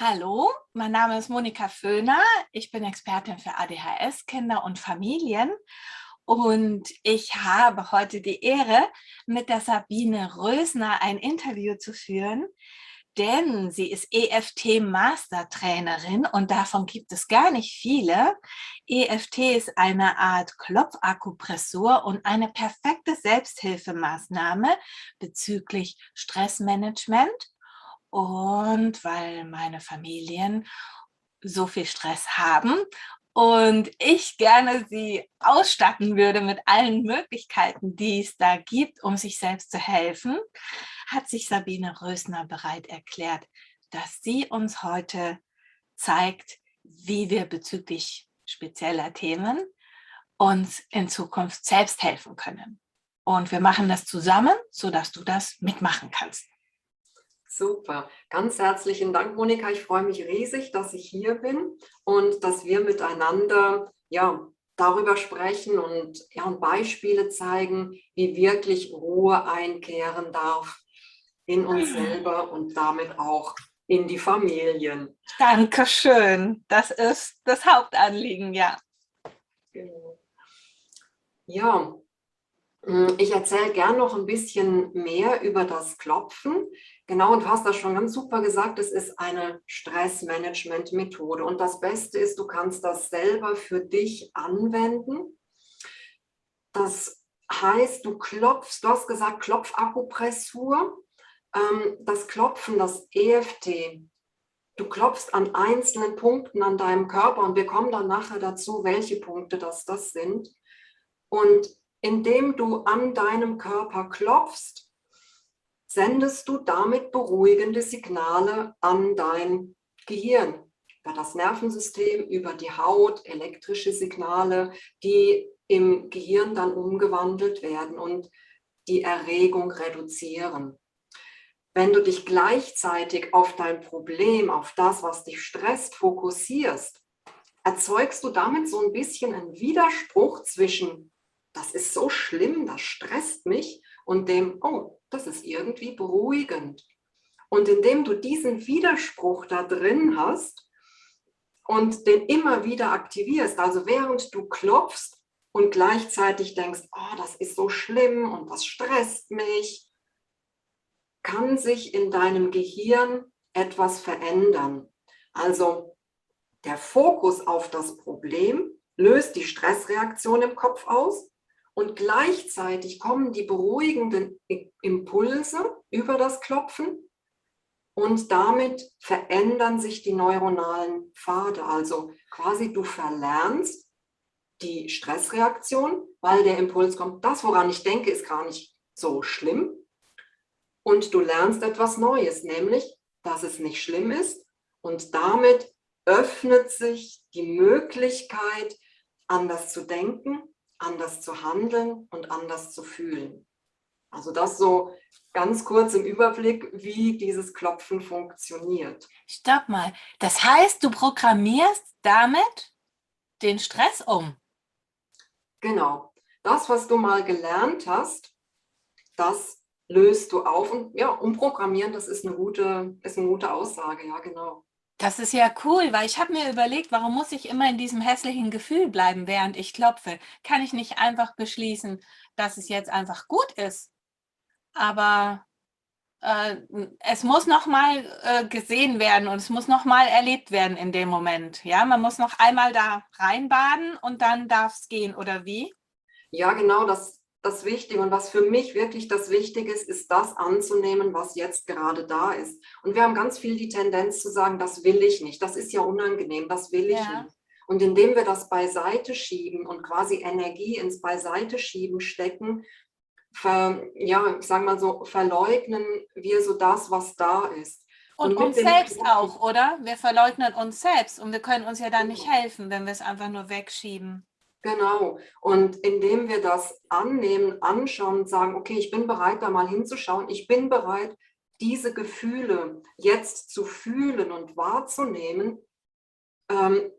Hallo, mein Name ist Monika Föhner. Ich bin Expertin für ADHS, Kinder und Familien. Und ich habe heute die Ehre, mit der Sabine Rösner ein Interview zu führen, denn sie ist EFT-Mastertrainerin und davon gibt es gar nicht viele. EFT ist eine Art Klopfakupressur und eine perfekte Selbsthilfemaßnahme bezüglich Stressmanagement. Und weil meine Familien so viel Stress haben und ich gerne sie ausstatten würde mit allen Möglichkeiten, die es da gibt, um sich selbst zu helfen, hat sich Sabine Rösner bereit erklärt, dass sie uns heute zeigt, wie wir bezüglich spezieller Themen uns in Zukunft selbst helfen können. Und wir machen das zusammen, sodass du das mitmachen kannst. Super, ganz herzlichen Dank, Monika. Ich freue mich riesig, dass ich hier bin und dass wir miteinander darüber sprechen und Beispiele zeigen, wie wirklich Ruhe einkehren darf in uns selber und damit auch in die Familien. Dankeschön. Das ist das Hauptanliegen, ja. Genau. Ja, ich erzähle gern noch ein bisschen mehr über das Klopfen. Genau, und du hast das schon ganz super gesagt, es ist eine Stressmanagement-Methode. Und das Beste ist, du kannst das selber für dich anwenden. Das heißt, du klopfst, du hast gesagt Klopfakupressur. Das Klopfen, das EFT, du klopfst an einzelnen Punkten an deinem Körper und wir kommen dann nachher dazu, welche Punkte das sind. Und indem du an deinem Körper klopfst, sendest du damit beruhigende Signale an dein Gehirn, über das Nervensystem, über die Haut, elektrische Signale, die im Gehirn dann umgewandelt werden und die Erregung reduzieren. Wenn du dich gleichzeitig auf dein Problem, auf das, was dich stresst, fokussierst, erzeugst du damit so ein bisschen einen Widerspruch zwischen, das ist so schlimm, das stresst mich, und dem, oh, das ist irgendwie beruhigend. Und indem du diesen Widerspruch da drin hast und den immer wieder aktivierst, also während du klopfst und gleichzeitig denkst, oh, das ist so schlimm und das stresst mich, kann sich in deinem Gehirn etwas verändern. Also der Fokus auf das Problem löst die Stressreaktion im Kopf aus und gleichzeitig kommen die beruhigenden Impulse über das Klopfen und damit verändern sich die neuronalen Pfade. Also quasi du verlernst die Stressreaktion, weil der Impuls kommt, das, woran ich denke, ist gar nicht so schlimm. Und du lernst etwas Neues, nämlich, dass es nicht schlimm ist. Und damit öffnet sich die Möglichkeit, anders zu denken, anders zu handeln und anders zu fühlen. Also das so ganz kurz im Überblick, wie dieses Klopfen funktioniert. Stopp mal. Das heißt, du programmierst damit den Stress um. Genau. Das, was du mal gelernt hast, das löst du auf und ja, umprogrammieren, das ist eine gute Aussage, ja, genau. Das ist ja cool, weil ich habe mir überlegt, warum muss ich immer in diesem hässlichen Gefühl bleiben, während ich klopfe? Kann ich nicht einfach beschließen, dass es jetzt einfach gut ist? Aber es muss noch mal gesehen werden und es muss noch mal erlebt werden in dem Moment. Ja, man muss noch einmal da reinbaden und dann darf es gehen, oder wie? Ja, genau, das Wichtige und was für mich wirklich das Wichtige ist das anzunehmen, was jetzt gerade da ist. Und wir haben ganz viel die Tendenz zu sagen, das will ich nicht, das ist ja unangenehm, das will ich Ja. nicht. Und indem wir das beiseite schieben und quasi Energie ins Beiseite schieben stecken, ich sage mal so, verleugnen wir so das, was da ist. Und Und mit uns dem selbst Klopfen, auch, oder? Wir verleugnen uns selbst und wir können uns ja dann nicht helfen, wenn wir es einfach nur wegschieben. genau. Und indem wir das annehmen, anschauen und sagen, okay, ich bin bereit, da mal hinzuschauen, ich bin bereit, diese Gefühle jetzt zu fühlen und wahrzunehmen, ähm,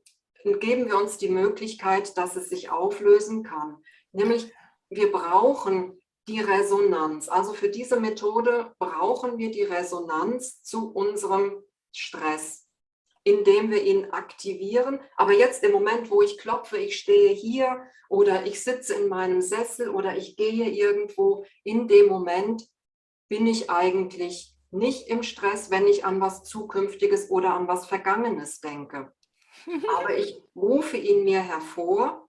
geben wir uns die Möglichkeit, dass es sich auflösen kann. Nämlich, wir brauchen die Resonanz. Also für diese Methode brauchen wir die Resonanz zu unserem Stress. indem wir ihn aktivieren. Aber jetzt im Moment, wo ich klopfe, ich stehe hier oder ich sitze in meinem Sessel oder ich gehe irgendwo, in dem Moment bin ich eigentlich nicht im Stress, wenn ich an was Zukünftiges oder an was Vergangenes denke. Aber ich rufe ihn mir hervor,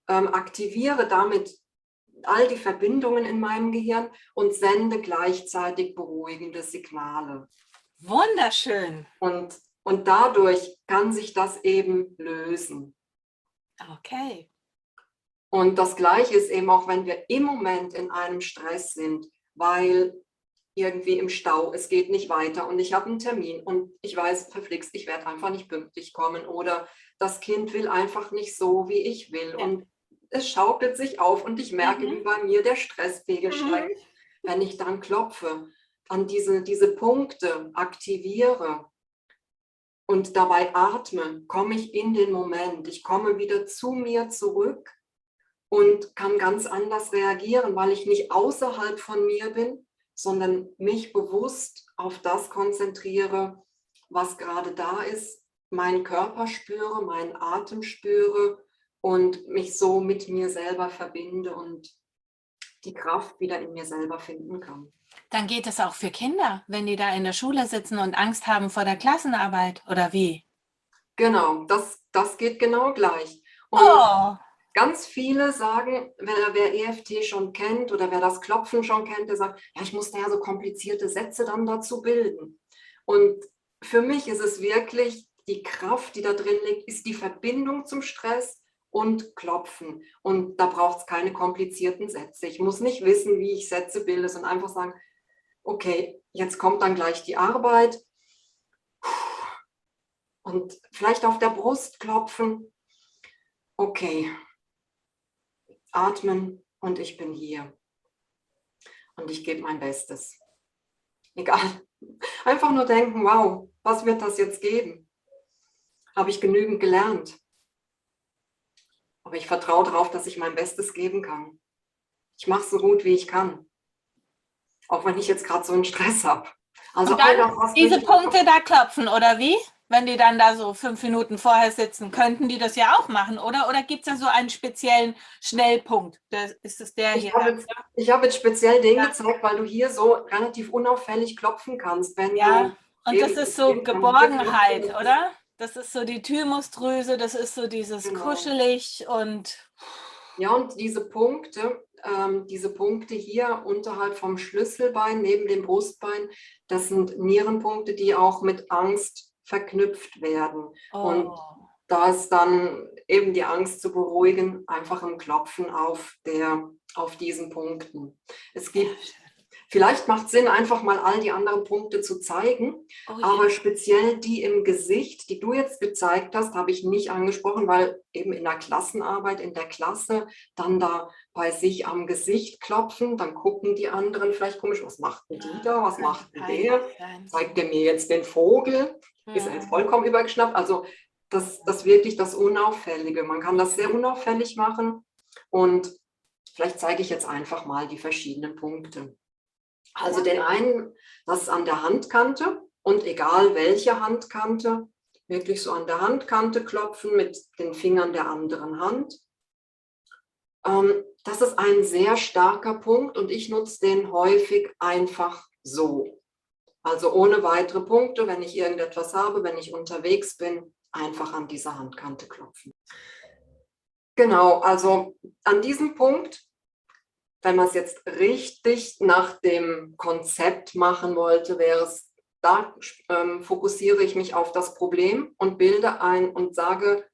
aktiviere damit all die Verbindungen in meinem Gehirn und sende gleichzeitig beruhigende Signale. Wunderschön. Und dadurch kann sich das eben lösen. Okay. Und das Gleiche ist eben auch, wenn wir im Moment in einem Stress sind, weil irgendwie im Stau, es geht nicht weiter und ich habe einen Termin und ich weiß, verflixt, ich werde einfach nicht pünktlich kommen oder das Kind will einfach nicht so, wie ich will Ja. und es schaukelt sich auf und ich merke, wie bei mir der Stresspegel steigt. Wenn ich dann klopfe, an diese Punkte aktiviere und dabei atme, komme ich in den Moment. Ich komme wieder zu mir zurück und kann ganz anders reagieren, weil ich nicht außerhalb von mir bin, sondern mich bewusst auf das konzentriere, was gerade da ist, meinen Körper spüre, meinen Atem spüre und mich so mit mir selber verbinde und die Kraft wieder in mir selber finden kann. Dann geht es auch für Kinder, wenn die da in der Schule sitzen und Angst haben vor der Klassenarbeit, oder wie? Genau, das geht genau gleich. Und Oh, ganz viele sagen, wer EFT schon kennt oder wer das Klopfen schon kennt, der sagt, ja, ich musste ja so komplizierte Sätze dann dazu bilden. Und für mich ist es wirklich die Kraft, die da drin liegt, ist die Verbindung zum Stress und Klopfen. Und da braucht es keine komplizierten Sätze. Ich muss nicht wissen, wie ich Sätze bilde, sondern einfach sagen, okay, jetzt kommt dann gleich die Arbeit und vielleicht auf der Brust klopfen. Okay, atmen und ich bin hier. Und ich gebe mein Bestes. Egal. Einfach nur denken, wow, was wird das jetzt geben? Habe ich genügend gelernt? Aber ich vertraue darauf, dass ich mein Bestes geben kann. Ich mache es so gut, wie ich kann. Auch wenn ich jetzt gerade so einen Stress habe. Also und all dann das, was diese durch Punkte da klopfen, oder wie? Wenn die dann da so 5 Minuten vorher sitzen, könnten die das ja auch machen, oder? Oder gibt es da so einen speziellen Schnellpunkt? Ist es der Ich hier? habe jetzt speziell den Ja. gezeigt, weil du hier so relativ unauffällig klopfen kannst, wenn Ja, du und das eben ist so eben dann hier klopfen Geborgenheit, musst. oder? Das ist so die Thymusdrüse, das ist so dieses Genau. kuschelig und Ja, und diese Punkte hier unterhalb vom Schlüsselbein, neben dem Brustbein, das sind Nierenpunkte, die auch mit Angst verknüpft werden. Und oh. da ist dann eben die Angst zu beruhigen, einfach im Klopfen auf diesen Punkten. Es gibt, vielleicht macht es Sinn, einfach mal all die anderen Punkte zu zeigen, Oh aber ja. speziell die im Gesicht, die du jetzt gezeigt hast, habe ich nicht angesprochen, weil eben in der Klassenarbeit, in der Klasse, dann da bei sich am Gesicht klopfen, dann gucken die anderen vielleicht komisch, was macht denn die da, was Könnte macht denn peinlich der? sein. Zeigt der mir jetzt den Vogel? Ist er jetzt vollkommen übergeschnappt? Also das wirklich das Unauffällige. Man kann das sehr unauffällig machen und vielleicht zeige ich jetzt einfach mal die verschiedenen Punkte. Also den einen, das ist an der Handkante und egal welche Handkante, wirklich so an der Handkante klopfen mit den Fingern der anderen Hand. Das ist ein sehr starker Punkt und ich nutze den häufig einfach so. Also ohne weitere Punkte, wenn ich irgendetwas habe, wenn ich unterwegs bin, einfach an dieser Handkante klopfen. Genau, also an diesem Punkt, wenn man es jetzt richtig nach dem Konzept machen wollte, wäre es, da fokussiere ich mich auf das Problem und bilde ein und sage,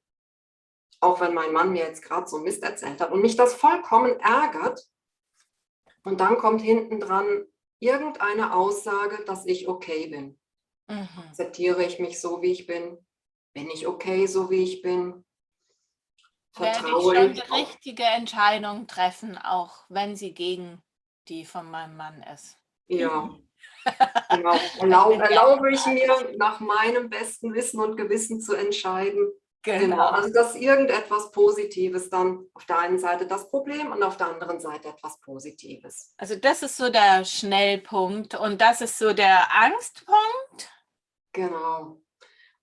auch wenn mein Mann mir jetzt gerade so Mist erzählt hat und mich das vollkommen ärgert, und dann kommt hinten dran irgendeine Aussage, dass ich okay bin. Akzeptiere ich mich so, wie ich bin? Bin ich okay, so wie ich bin? Werde ich Vertraue schon die ich auf? richtige Entscheidung treffen, auch wenn sie gegen die von meinem Mann ist. Ja, genau. Ich bin ja Erlaube ich mir, nach meinem besten Wissen und Gewissen zu entscheiden? Genau, genau. also dass irgendetwas Positives dann auf der einen Seite das Problem und auf der anderen Seite etwas Positives. Also das ist so der Schnellpunkt und das ist so der Angstpunkt. Genau.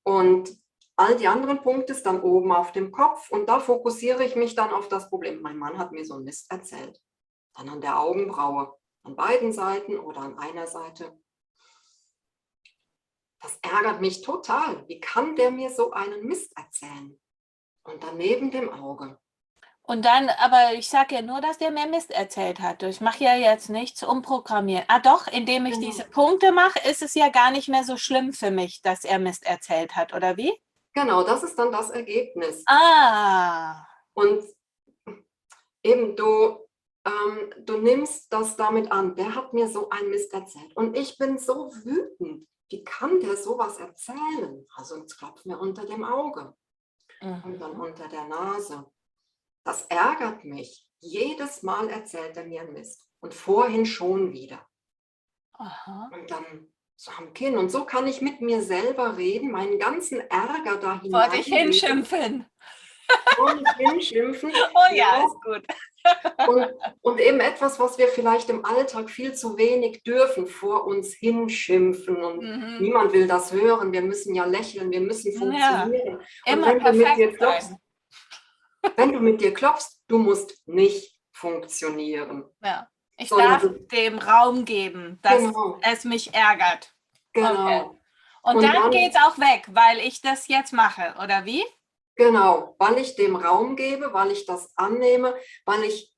Und all die anderen Punkte ist dann oben auf dem Kopf und da fokussiere ich mich dann auf das Problem. Mein Mann hat mir so einen Mist erzählt. Dann an der Augenbraue, an beiden Seiten oder an einer Seite. Das ärgert mich total. Wie kann der mir so einen Mist erzählen? Und dann neben dem Auge. Und dann, aber ich sage ja nur, dass der mir Mist erzählt hat. Ich mache ja jetzt nichts umprogrammieren. Ah doch, indem ich diese Punkte mache, ist es ja gar nicht mehr so schlimm für mich, dass er Mist erzählt hat, oder wie? Genau, das ist dann das Ergebnis. Ah. Und eben du nimmst das damit an. Der hat mir so einen Mist erzählt. Und ich bin so wütend. Wie kann der sowas erzählen? Also jetzt klopft mir unter dem Auge und dann unter der Nase. Das ärgert mich. Jedes Mal erzählt er mir einen Mist. Und vorhin schon wieder. Aha. Und dann so am Kinn. Und so kann ich mit mir selber reden, meinen ganzen Ärger da Vor dich hinein. hinschimpfen. Vor mich hinschimpfen. Oh ja, ist gut. Und eben etwas, was wir vielleicht im Alltag viel zu wenig dürfen, vor uns hinschimpfen. Und niemand will das hören. Wir müssen ja lächeln, wir müssen funktionieren. Ja, und immer wenn du mit dir perfekt klopfst, sein. wenn du mit dir klopfst, du musst nicht funktionieren. Ja. Ich Sondern darf dem Raum geben, dass es mich ärgert. Genau. Okay. Und dann geht es auch weg, weil ich das jetzt mache, oder wie? Genau, weil ich dem Raum gebe, weil ich das annehme, weil ich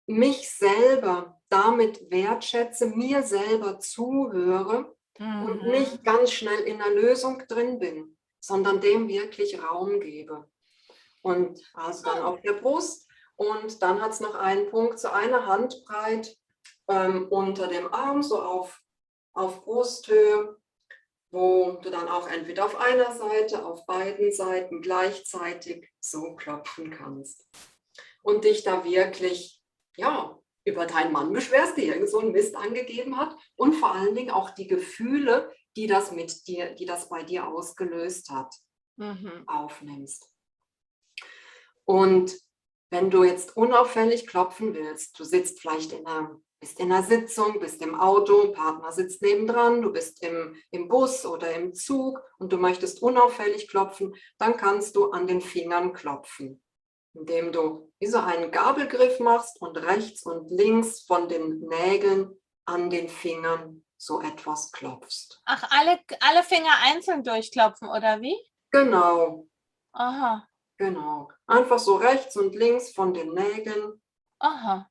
mich selber damit wertschätze, mir selber zuhöre und nicht ganz schnell in der Lösung drin bin, sondern dem wirklich Raum gebe. Und also dann auf der Brust und dann hat es noch einen Punkt, so eine Handbreit unter dem Arm, so auf Brusthöhe, wo du dann auch entweder auf einer Seite, auf beiden Seiten gleichzeitig so klopfen kannst. Und dich da wirklich, ja, über deinen Mann beschwerst, der irgend so einen Mist angegeben hat und vor allen Dingen auch die Gefühle, die das bei dir ausgelöst hat, aufnimmst. Und wenn du jetzt unauffällig klopfen willst, du sitzt vielleicht bist in einer Sitzung, bist im Auto, Partner sitzt nebendran, du bist im Bus oder im Zug und du möchtest unauffällig klopfen, dann kannst du an den Fingern klopfen, indem du wie so einen Gabelgriff machst und rechts und links von den Nägeln an den Fingern so etwas klopfst. Ach, alle Finger einzeln durchklopfen, oder wie? Genau. Aha. Genau. Einfach so rechts und links von den Nägeln. Aha.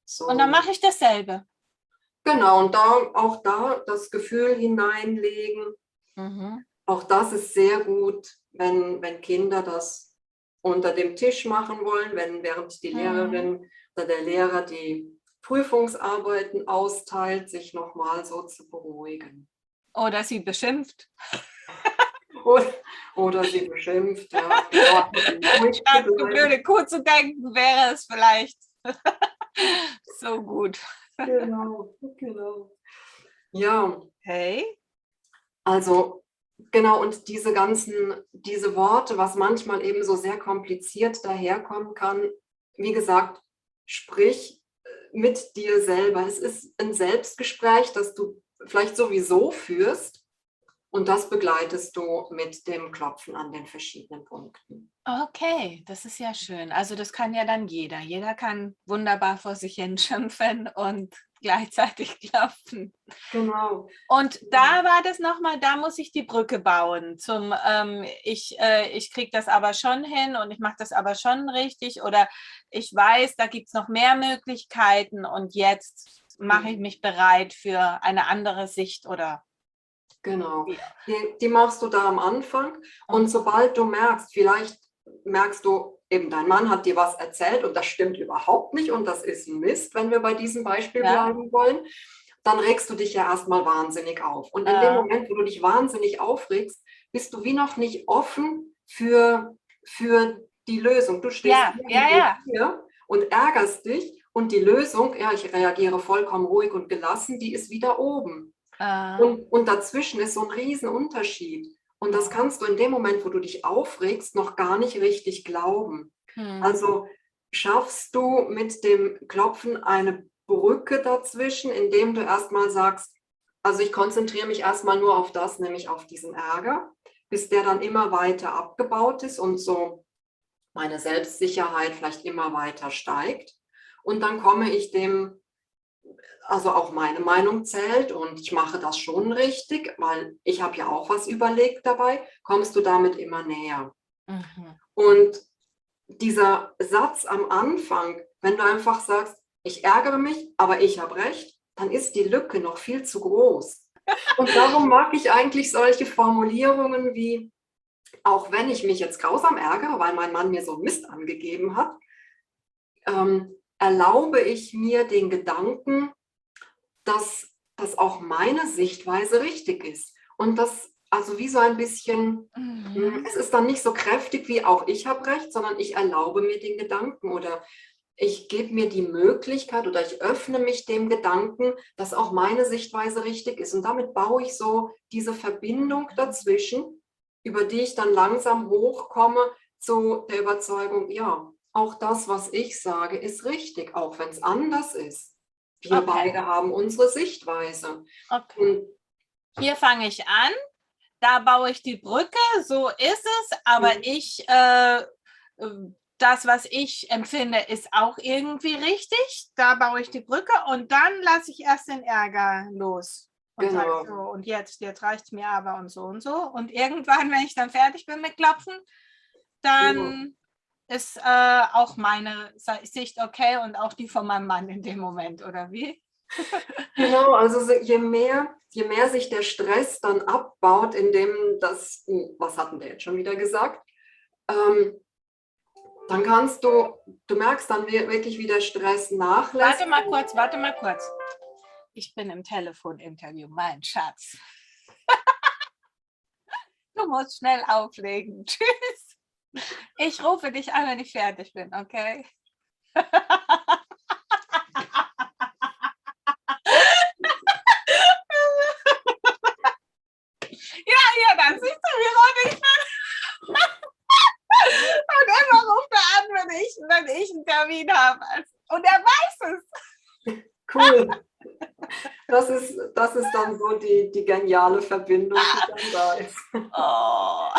So. Und dann mache ich dasselbe. Genau, und auch da das Gefühl hineinlegen. Auch das ist sehr gut, wenn Kinder das unter dem Tisch machen wollen, während die Lehrerin oder der Lehrer die Prüfungsarbeiten austeilt, sich nochmal so zu beruhigen. Oder sie beschimpft. Oder sie beschimpft. Ja. Statt eine blöde Kuh zu denken, wäre es vielleicht so gut. Genau. Ja. Hey. Also genau, und diese Worte, was manchmal eben so sehr kompliziert daherkommen kann, wie gesagt, sprich mit dir selber. Es ist ein Selbstgespräch, das du vielleicht sowieso führst und das begleitest du mit dem Klopfen an den verschiedenen Punkten. Okay, das ist ja schön. Also das kann ja dann jeder. Jeder kann wunderbar vor sich hin schimpfen und gleichzeitig klopfen. Genau. Und da war das nochmal, da muss ich die Brücke bauen zum ich kriege das aber schon hin und ich mache das aber schon richtig oder ich weiß, da gibt es noch mehr Möglichkeiten und jetzt mache ich mich bereit für eine andere Sicht oder Genau, die machst du da am Anfang und sobald du vielleicht merkst du eben, dein Mann hat dir was erzählt und das stimmt überhaupt nicht und das ist ein Mist, wenn wir bei diesem Beispiel bleiben wollen, dann regst du dich ja erstmal wahnsinnig auf. Und in dem Moment, wo du dich wahnsinnig aufregst, bist du wie noch nicht offen für die Lösung. Du stehst hier und ärgerst dich und die Lösung, ich reagiere vollkommen ruhig und gelassen, die ist wieder oben. Und dazwischen ist so ein Riesenunterschied. Und das kannst du in dem Moment, wo du dich aufregst, noch gar nicht richtig glauben. Also schaffst du mit dem Klopfen eine Brücke dazwischen, indem du erstmal sagst, also ich konzentriere mich erstmal nur auf das, nämlich auf diesen Ärger. bis der dann immer weiter abgebaut ist und so meine Selbstsicherheit vielleicht immer weiter steigt. Und dann komme ich dem, also auch meine Meinung zählt und ich mache das schon richtig, weil ich habe ja auch was überlegt dabei, kommst du damit immer näher. Mhm. Und dieser Satz am Anfang, wenn du einfach sagst, ich ärgere mich, aber ich habe recht, dann ist die Lücke noch viel zu groß. Und darum mag ich eigentlich solche Formulierungen wie, auch wenn ich mich jetzt grausam ärgere, weil mein Mann mir so Mist angegeben hat, erlaube ich mir den Gedanken, dass das auch meine Sichtweise richtig ist. Und das, also wie so ein bisschen, es ist dann nicht so kräftig wie auch ich habe recht, sondern ich erlaube mir den Gedanken oder ich gebe mir die Möglichkeit oder ich öffne mich dem Gedanken, dass auch meine Sichtweise richtig ist. Und damit baue ich so diese Verbindung dazwischen, über die ich dann langsam hochkomme zu der Überzeugung, ja, auch das, was ich sage, ist richtig, auch wenn es anders ist. Wir Okay, beide haben unsere Sichtweise. okay. Und Hier fange ich an, da baue ich die Brücke, so ist es, aber das, was ich empfinde, ist auch irgendwie richtig. Da baue ich die Brücke und dann lasse ich erst den Ärger los und sage so, genau, und jetzt reicht es mir aber und so und so. Und irgendwann, wenn ich dann fertig bin mit Klopfen, ja. dann ist auch meine Sicht okay und auch die von meinem Mann in dem Moment, oder wie? Genau, also je mehr sich der Stress dann abbaut, indem das, was hatten wir jetzt schon wieder gesagt, ähm, dann kannst du merkst dann wirklich, wie der Stress nachlässt. Warte mal kurz. Ich bin im Telefoninterview, mein Schatz. Du musst schnell auflegen. Tschüss. Ich rufe dich an, wenn ich fertig bin, okay? Ja, dann siehst du, wie rot ich bin. Und immer ruft er an, wenn ich einen Termin habe. Und er weiß es. Cool. Das ist dann so die geniale Verbindung, die dann da ist. Oh,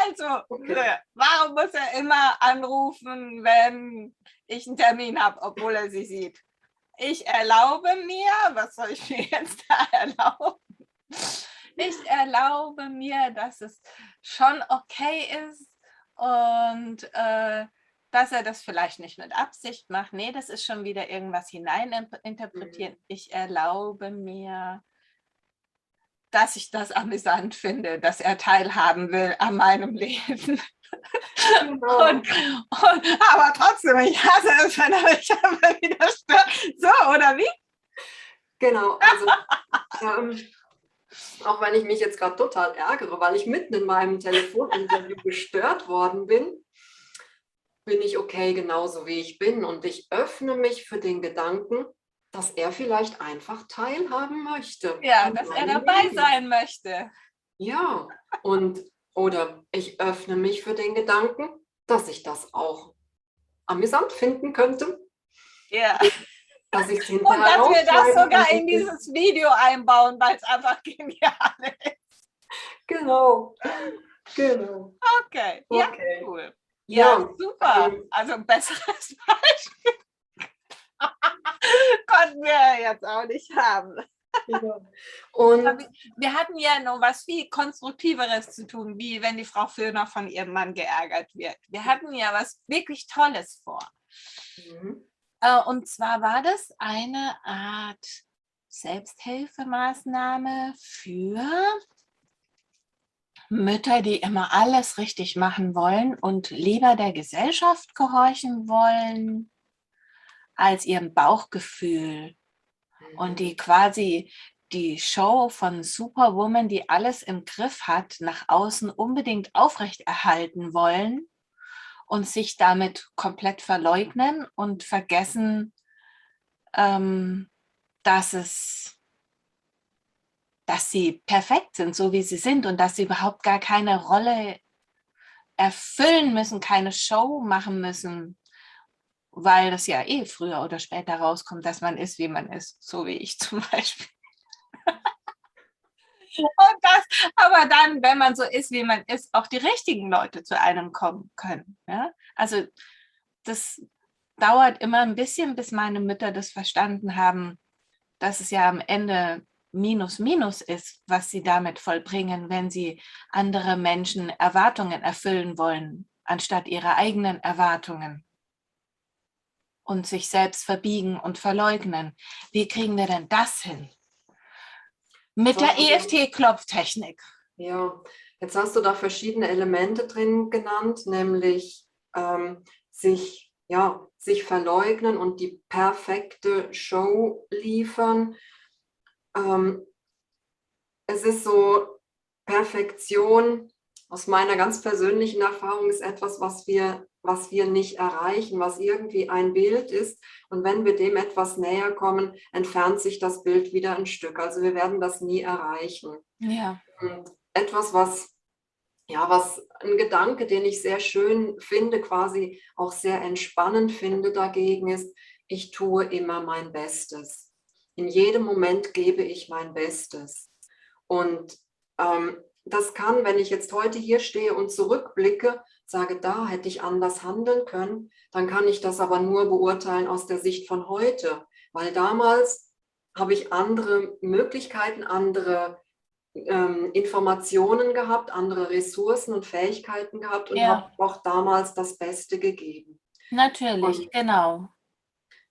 also, Okay. warum muss er immer anrufen, wenn ich einen Termin habe, obwohl er sie sieht? Ich erlaube mir, was soll ich mir jetzt da erlauben? Ich erlaube mir, dass es schon okay ist und dass er das vielleicht nicht mit Absicht macht. Nee, das ist schon wieder irgendwas hineininterpretiert. Ich erlaube mir, dass ich das amüsant finde, dass er teilhaben will an meinem Leben. Genau. Aber trotzdem, ich hasse es, wenn er mich immer wieder stört. So, oder wie? Genau, also auch wenn ich mich jetzt gerade total ärgere, weil ich mitten in meinem Telefoninterview gestört worden bin ich okay, genauso wie ich bin. Und ich öffne mich für den Gedanken, dass er vielleicht einfach teilhaben möchte Ja, an dass er meinem dabei Leben. sein möchte. Ja, und oder ich öffne mich für den Gedanken, dass ich das auch amüsant finden könnte, Ja. dass ich es Und hinterher dass wir das rausschneiden sogar könnte. in dieses Video einbauen, weil es einfach genial ist. Genau, genau. Okay, ja, Okay. cool. Ja, Ja, super. Also ein besseres Beispiel konnten wir ja jetzt auch nicht haben. ja. Und Wir hatten ja noch was viel Konstruktiveres zu tun, wie wenn die Frau Föhner von ihrem Mann geärgert wird. Wir hatten ja was wirklich Tolles vor. mhm. Und zwar war das eine Art Selbsthilfemaßnahme für Mütter, die immer alles richtig machen wollen und lieber der Gesellschaft gehorchen wollen als ihrem Bauchgefühl. Und die quasi die Show von Superwoman, die alles im Griff hat, nach außen unbedingt aufrechterhalten wollen und sich damit komplett verleugnen und vergessen, ähm, dass sie perfekt sind, so wie sie sind und dass sie überhaupt gar keine Rolle erfüllen müssen, keine Show machen müssen, weil das ja eh früher oder später rauskommt, dass man ist, wie man ist, so wie ich zum Beispiel. Und das, aber dann, wenn man so ist, wie man ist, auch die richtigen Leute zu einem kommen können. Ja? Also das dauert immer ein bisschen, bis meine Mütter das verstanden haben, dass es ja am Ende Minus Minus ist, was sie damit vollbringen, wenn sie andere Menschen Erwartungen erfüllen wollen, anstatt ihrer eigenen Erwartungen und sich selbst verbiegen und verleugnen. Wie kriegen wir denn das hin? Mit der EFT-Klopftechnik. Ja, jetzt hast du da verschiedene Elemente drin genannt, nämlich sich verleugnen und die perfekte Show liefern. Es ist so, Perfektion aus meiner ganz persönlichen Erfahrung ist etwas, was wir nicht erreichen, was irgendwie ein Bild ist. Und wenn wir dem etwas näher kommen, entfernt sich das Bild wieder ein Stück. Also wir werden das nie erreichen. Ja. Und etwas, was ein Gedanke, den ich sehr schön finde, quasi auch sehr entspannend finde dagegen ist, ich tue immer mein Bestes. In jedem Moment gebe ich mein Bestes. Und das kann, wenn ich jetzt heute hier stehe und zurückblicke, sage, da hätte ich anders handeln können, dann kann ich das aber nur beurteilen aus der Sicht von heute. Weil damals habe ich andere Möglichkeiten, andere Informationen gehabt, andere Ressourcen und Fähigkeiten gehabt und habe auch damals das Beste gegeben. Natürlich, genau.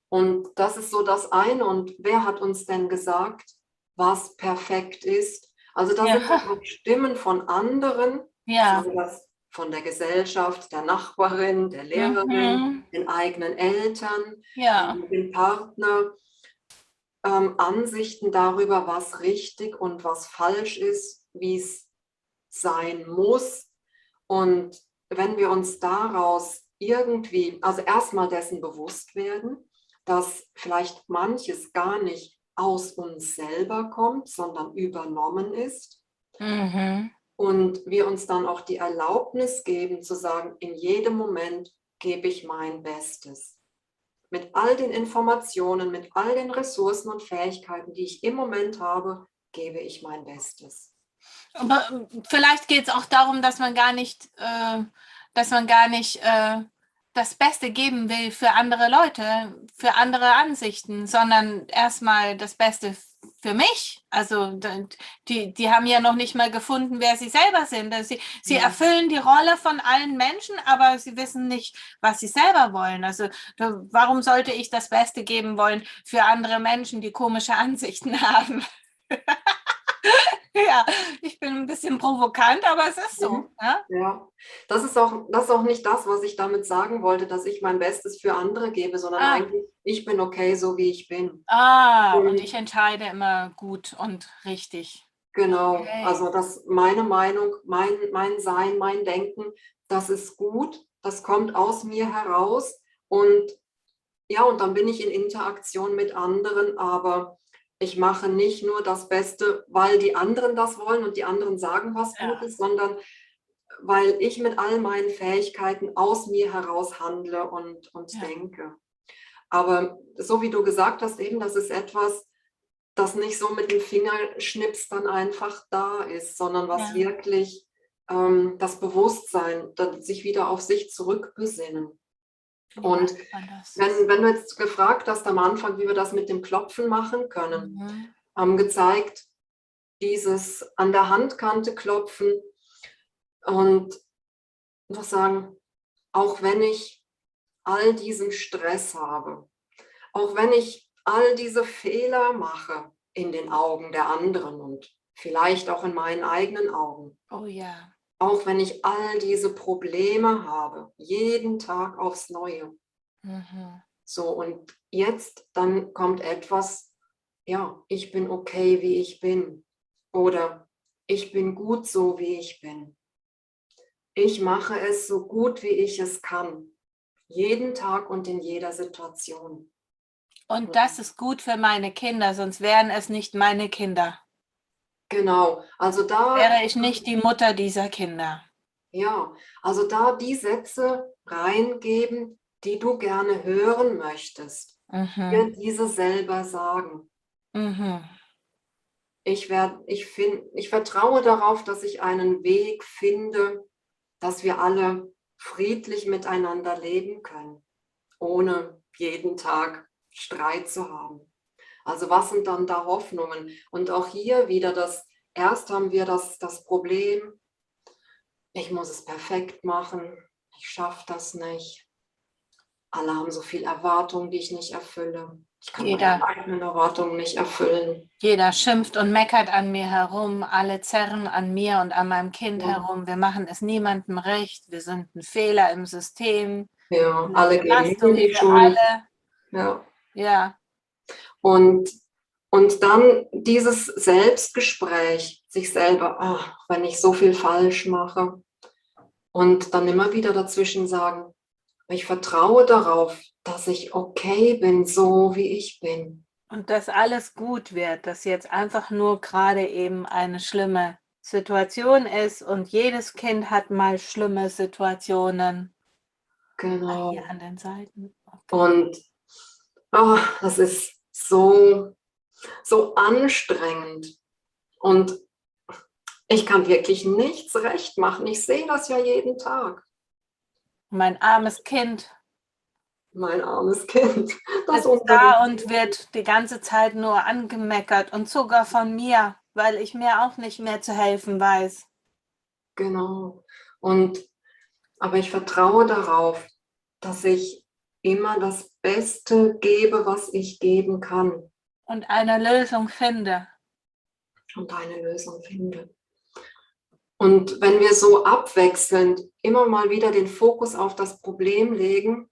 Und das ist so das eine. Und wer hat uns denn gesagt, was perfekt ist? Also da sind auch Stimmen von anderen, sagen das von der Gesellschaft, der Nachbarin, der Lehrerin, den eigenen Eltern, dem Partner, Ansichten darüber, was richtig und was falsch ist, wie es sein muss. Und wenn wir uns daraus irgendwie, also erstmal dessen bewusst werden, dass vielleicht manches gar nicht aus uns selber kommt, sondern übernommen ist. Und wir uns dann auch die Erlaubnis geben zu sagen, in jedem Moment gebe ich mein Bestes. Mit all den Informationen, mit all den Ressourcen und Fähigkeiten, die ich im Moment habe, gebe ich mein Bestes. Aber vielleicht geht es auch darum, dass man gar nicht das Beste geben will für andere Leute, für andere Ansichten, sondern erstmal das Beste für mich. Also die haben ja noch nicht mal gefunden, wer sie selber sind. Sie erfüllen die Rolle von allen Menschen, aber sie wissen nicht, was sie selber wollen. Also warum sollte ich das Beste geben wollen für andere Menschen, die komische Ansichten haben? Ja, ich bin ein bisschen provokant, aber es ist so. Ja, ja. Das ist auch nicht das, was ich damit sagen wollte, dass ich mein Bestes für andere gebe, sondern eigentlich, ich bin okay, so wie ich bin. Und ich entscheide immer gut und richtig. Genau, Okay. also das meine Meinung, mein Sein, mein Denken, das ist gut, das kommt aus mir heraus und ja, und dann bin ich in Interaktion mit anderen, aber ich mache nicht nur das Beste, weil die anderen das wollen und die anderen sagen, was gut ist, sondern weil ich mit all meinen Fähigkeiten aus mir heraus handle und denke. Aber so wie du gesagt hast, eben, das ist etwas, das nicht so mit dem Fingerschnips dann einfach da ist, sondern was wirklich das Bewusstsein, sich wieder auf sich zurückbesinnen. Und wenn du jetzt gefragt hast am Anfang, wie wir das mit dem Klopfen machen können, haben gezeigt, dieses an der Handkante klopfen und einfach sagen, auch wenn ich all diesen Stress habe, auch wenn ich all diese Fehler mache in den Augen der anderen und vielleicht auch in meinen eigenen Augen. Oh ja. Auch wenn ich all diese Probleme habe, jeden Tag aufs Neue. So, und jetzt dann kommt etwas, ja, ich bin okay, wie ich bin. Oder ich bin gut so, wie ich bin. Ich mache es so gut, wie ich es kann. Jeden Tag und in jeder Situation. Und das ist gut für meine Kinder, sonst wären es nicht meine Kinder. Genau, also da wäre ich nicht die Mutter dieser Kinder. Ja, also da die Sätze reingeben, die du gerne hören möchtest. Dir diese selber sagen. ich vertraue darauf, dass ich einen Weg finde, dass wir alle friedlich miteinander leben können, ohne jeden Tag Streit zu haben. Also was sind dann da Hoffnungen? Und auch hier wieder erst haben wir das Problem, ich muss es perfekt machen, ich schaffe das nicht. Alle haben so viel Erwartungen, die ich nicht erfülle. Ich kann meine eigenen Erwartungen nicht erfüllen. Jeder schimpft und meckert an mir herum, alle zerren an mir und an meinem Kind herum. Wir machen es niemandem recht, wir sind ein Fehler im System. Ja, alle geben mir Belastung die für Schuld. alle. Ja. Und dann dieses Selbstgespräch, sich selber, wenn ich so viel falsch mache, und dann immer wieder dazwischen sagen, ich vertraue darauf, dass ich okay bin, so wie ich bin. Und dass alles gut wird, dass jetzt einfach nur gerade eben eine schlimme Situation ist und jedes Kind hat mal schlimme Situationen. Genau. Hier an den Seiten. Okay. Und das ist so anstrengend. Und ich kann wirklich nichts recht machen. Ich sehe das ja jeden Tag. Mein armes Kind. Mein armes Kind. Das ist da und wird die ganze Zeit nur angemeckert und sogar von mir, weil ich mir auch nicht mehr zu helfen weiß. Genau. Aber ich vertraue darauf, dass ich immer das Beste gebe, was ich geben kann. Und eine Lösung finde. Und wenn wir so abwechselnd immer mal wieder den Fokus auf das Problem legen,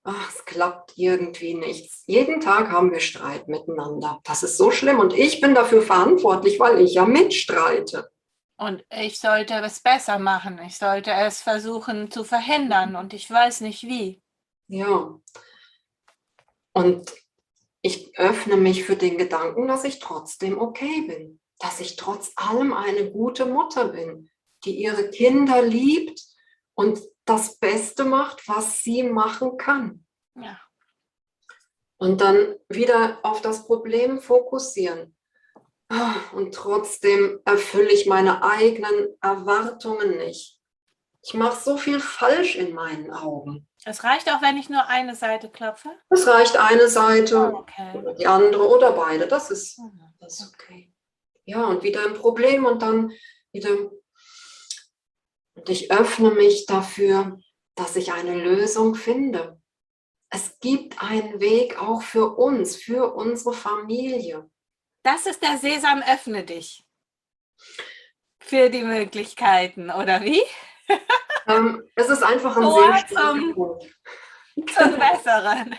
es klappt irgendwie nichts. Jeden Tag haben wir Streit miteinander. Das ist so schlimm und ich bin dafür verantwortlich, weil ich ja mitstreite. Und ich sollte es besser machen. Ich sollte es versuchen zu verhindern und ich weiß nicht wie. Ja. Und ich öffne mich für den Gedanken, dass ich trotzdem okay bin. Dass ich trotz allem eine gute Mutter bin, die ihre Kinder liebt und das Beste macht, was sie machen kann. Ja. Und dann wieder auf das Problem fokussieren. Und trotzdem erfülle ich meine eigenen Erwartungen nicht. Ich mache so viel falsch in meinen Augen. Es reicht auch, wenn ich nur eine Seite klopfe? Es reicht eine Seite Okay. oder die andere oder beide. Das ist okay. Ja, und wieder ein Problem und dann wieder. Und ich öffne mich dafür, dass ich eine Lösung finde. Es gibt einen Weg auch für uns, für unsere Familie. Das ist der Sesam, öffne dich. Für die Möglichkeiten, oder wie? Es ist einfach ein sehr starker Punkt. Zum Besseren.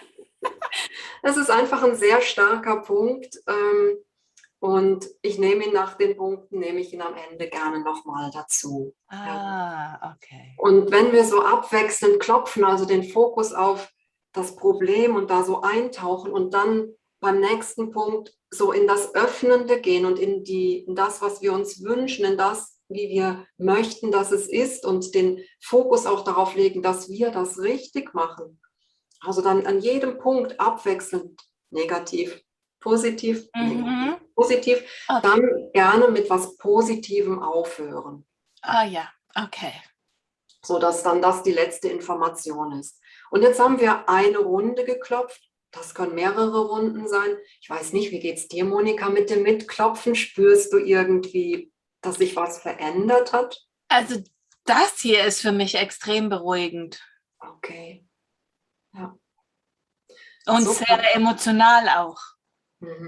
Es ist einfach ein sehr starker Punkt. Und ich nehme ihn nach den Punkten, nehme ich ihn am Ende gerne nochmal dazu. Okay. Und wenn wir so abwechselnd klopfen, also den Fokus auf das Problem und da so eintauchen und dann beim nächsten Punkt so in das Öffnende gehen und in das, was wir uns wünschen, in das, wie wir möchten, dass es ist und den Fokus auch darauf legen, dass wir das richtig machen. Also dann an jedem Punkt abwechselnd negativ, positiv, negativ, positiv, okay. Dann gerne mit was Positivem aufhören. Ja, okay. Sodass dann das die letzte Information ist. Und jetzt haben wir eine Runde geklopft. Das können mehrere Runden sein. Ich weiß nicht, wie geht es dir, Monika, mit dem Mitklopfen? Spürst du irgendwie, dass sich was verändert hat? Also das hier ist für mich extrem beruhigend. Okay. Ja. Und so sehr emotional auch.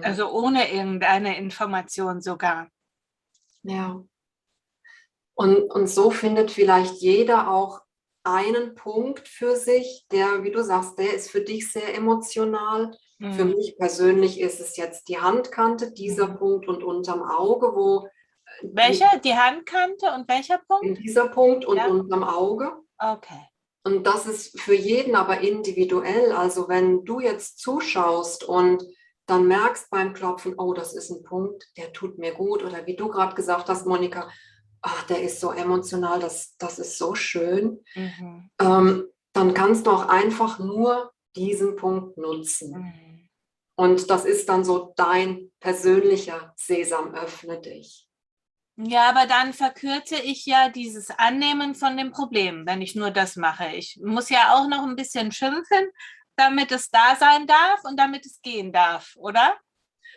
Also ohne irgendeine Information sogar. Ja. Und so findet vielleicht jeder auch einen Punkt für sich, der, wie du sagst, der ist für dich sehr emotional. Für mich persönlich ist es jetzt die Handkante, dieser Punkt und unterm Auge, wo... Welcher? Die Handkante und welcher Punkt? Dieser Punkt und unterm Auge. Okay. Und das ist für jeden aber individuell. Also wenn du jetzt zuschaust und dann merkst beim Klopfen, oh, das ist ein Punkt, der tut mir gut. Oder wie du gerade gesagt hast, Monika, der ist so emotional, das ist so schön. Dann kannst du auch einfach nur diesen Punkt nutzen. Und das ist dann so dein persönlicher Sesam, öffne dich. Ja, aber dann verkürze ich ja dieses Annehmen von dem Problem, wenn ich nur das mache. Ich muss ja auch noch ein bisschen schimpfen, damit es da sein darf und damit es gehen darf, oder?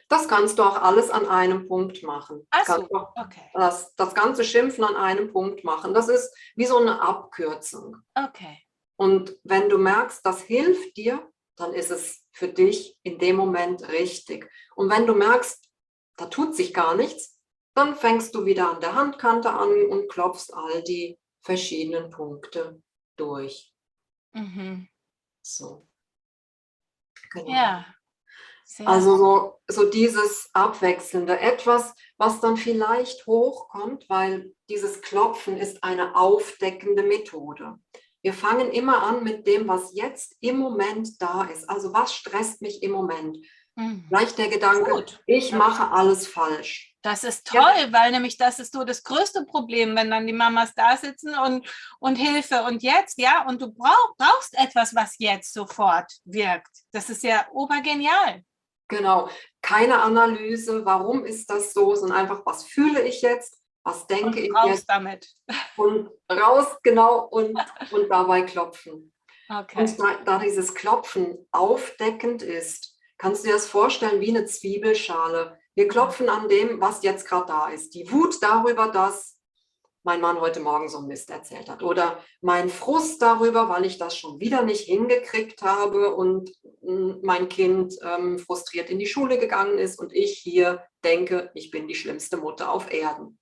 Das kannst du auch alles an einem Punkt machen. Ach Kannst so, du auch okay, das ganze Schimpfen an einem Punkt machen. Das ist wie so eine Abkürzung. okay. Und wenn du merkst, das hilft dir, dann ist es für dich in dem Moment richtig. Und wenn du merkst, da tut sich gar nichts, dann fängst du wieder an der Handkante an und klopfst all die verschiedenen Punkte durch. Mhm. So, genau. Ja, sehr. Also so dieses Abwechselnde, etwas, was dann vielleicht hochkommt, weil dieses Klopfen ist eine aufdeckende Methode. Wir fangen immer an mit dem, was jetzt im Moment da ist. Also was stresst mich im Moment? Mhm. Vielleicht der Gedanke, Gut. ich mache alles falsch. Das ist toll, Jetzt, weil nämlich das ist so das größte Problem, wenn dann die Mamas da sitzen und Hilfe und jetzt, ja, und du brauchst etwas, was jetzt sofort wirkt. Das ist ja obergenial. genau, keine Analyse, warum ist das so, sondern einfach, was fühle ich jetzt, was denke Und ich raus jetzt damit. und raus, genau, und dabei klopfen. Und Okay. da dieses Klopfen aufdeckend ist, kannst du dir das vorstellen wie eine Zwiebelschale. Wir klopfen an dem, was jetzt gerade da ist. Die Wut darüber, dass mein Mann heute Morgen so einen Mist erzählt hat. Oder mein Frust darüber, weil ich das schon wieder nicht hingekriegt habe und mein Kind frustriert in die Schule gegangen ist und ich hier denke, ich bin die schlimmste Mutter auf Erden.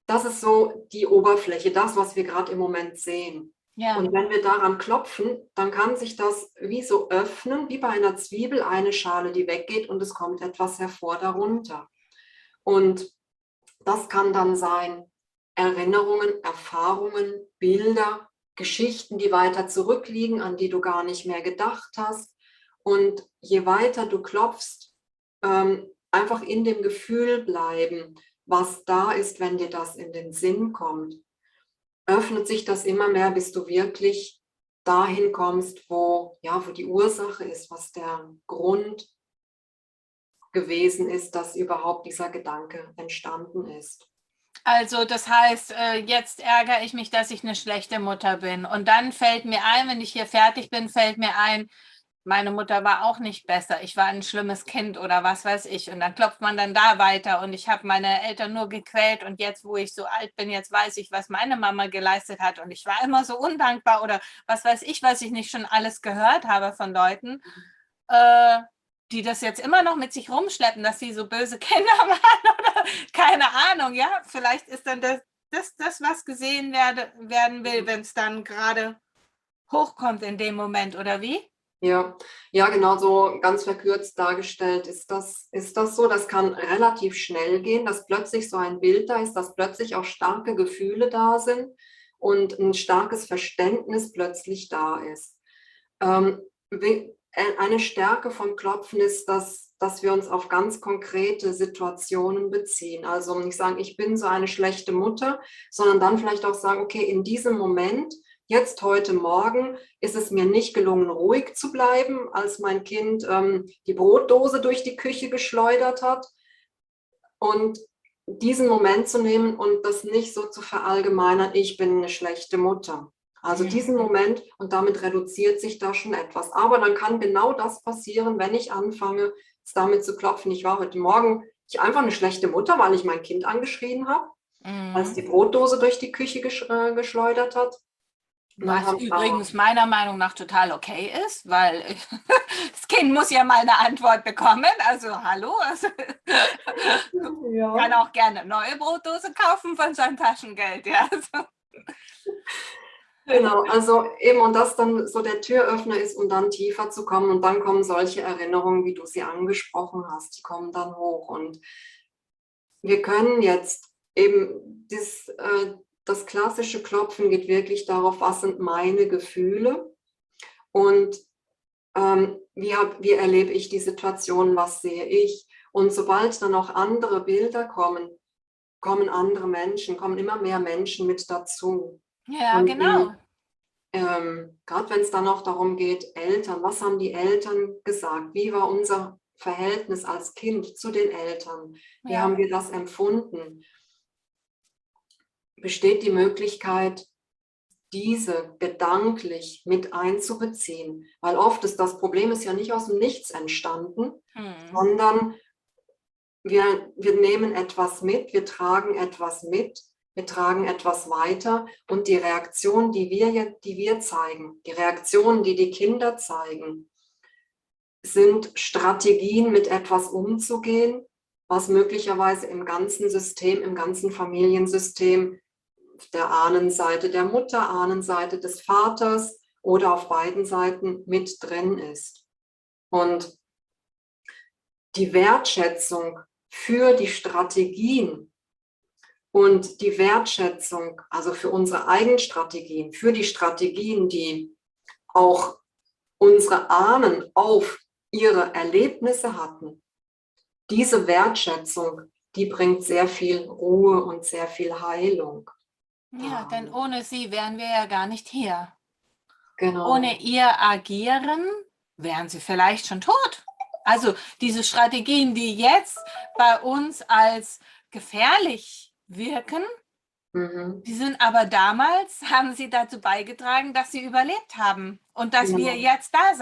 Das ist so die Oberfläche, das, was wir gerade im Moment sehen. Ja. Und wenn wir daran klopfen, dann kann sich das wie so öffnen, wie bei einer Zwiebel, eine Schale, die weggeht und es kommt etwas hervor darunter. Und das kann dann sein Erinnerungen, Erfahrungen, Bilder, Geschichten, die weiter zurückliegen, an die du gar nicht mehr gedacht hast. Und je weiter du klopfst, einfach in dem Gefühl bleiben, was da ist, wenn dir das in den Sinn kommt, öffnet sich das immer mehr, bis du wirklich dahin kommst, wo, ja, wo die Ursache ist, was der Grund gewesen ist, dass überhaupt dieser Gedanke entstanden ist. Also das heißt, jetzt ärgere ich mich, dass ich eine schlechte Mutter bin. Und dann fällt mir ein, wenn ich hier fertig bin, fällt mir ein, meine Mutter war auch nicht besser. Ich war ein schlimmes Kind oder was weiß ich. Und dann klopft man dann da weiter. Und ich habe meine Eltern nur gequält. Und jetzt, wo ich so alt bin, jetzt weiß ich, was meine Mama geleistet hat. Und ich war immer so undankbar oder was weiß ich, was ich nicht schon alles gehört habe von Leuten, äh, die das jetzt immer noch mit sich rumschleppen, dass sie so böse Kinder waren oder keine Ahnung. Ja, vielleicht ist dann das was gesehen werden will, wenn es dann gerade hochkommt in dem Moment, oder wie? Ja, ja, genau so ganz verkürzt dargestellt ist das so. Das kann relativ schnell gehen, dass plötzlich so ein Bild da ist, dass plötzlich auch starke Gefühle da sind und ein starkes Verständnis plötzlich da ist. Eine Stärke vom Klopfen ist, dass wir uns auf ganz konkrete Situationen beziehen. Also nicht sagen, ich bin so eine schlechte Mutter, sondern dann vielleicht auch sagen, okay, in diesem Moment, jetzt heute Morgen, ist es mir nicht gelungen, ruhig zu bleiben, als mein Kind die Brotdose durch die Küche geschleudert hat. Und diesen Moment zu nehmen und das nicht so zu verallgemeinern, ich bin eine schlechte Mutter. Also diesen Moment, und damit reduziert sich da schon etwas. Aber dann kann genau das passieren, wenn ich anfange, es damit zu klopfen. Ich war heute Morgen einfach eine schlechte Mutter, weil ich mein Kind angeschrien habe, als die Brotdose durch die Küche geschleudert hat. Was übrigens meiner Meinung nach total okay ist, weil das Kind muss ja mal eine Antwort bekommen. Also hallo, also, Ja. kann auch gerne eine neue Brotdose kaufen von seinem Taschengeld. Ja, also. Genau, also eben und das dann so der Türöffner ist, um dann tiefer zu kommen und dann kommen solche Erinnerungen, wie du sie angesprochen hast, die kommen dann hoch und wir können jetzt eben das klassische Klopfen geht wirklich darauf, was sind meine Gefühle und wie erlebe ich die Situation, was sehe ich und sobald dann auch andere Bilder kommen, kommen andere Menschen, kommen immer mehr Menschen mit dazu. Ja, Und genau. gerade wenn es dann auch darum geht, Eltern, was haben die Eltern gesagt? Wie war unser Verhältnis als Kind zu den Eltern? Wie Ja. haben wir das empfunden? Besteht die Möglichkeit, diese gedanklich mit einzubeziehen? Weil oft ist das Problem ist ja nicht aus dem Nichts entstanden, sondern wir nehmen etwas mit, wir tragen etwas mit, wir tragen etwas weiter und die Reaktion, die wir zeigen, die Reaktionen, die die Kinder zeigen, sind Strategien, mit etwas umzugehen, was möglicherweise im ganzen System, im ganzen Familiensystem der Ahnenseite der Mutter, Ahnenseite des Vaters oder auf beiden Seiten mit drin ist. Und die Wertschätzung für die Strategien und die Wertschätzung, also für unsere eigenen Strategien, für die Strategien, die auch unsere Ahnen auf ihre Erlebnisse hatten, diese Wertschätzung, die bringt sehr viel Ruhe und sehr viel Heilung. Ja, denn ohne sie wären wir ja gar nicht hier. Genau. Ohne ihr Agieren wären sie vielleicht schon tot. Also diese Strategien, die jetzt bei uns als gefährlich wirken, die sind aber damals, haben sie dazu beigetragen, dass sie überlebt haben und dass wir jetzt da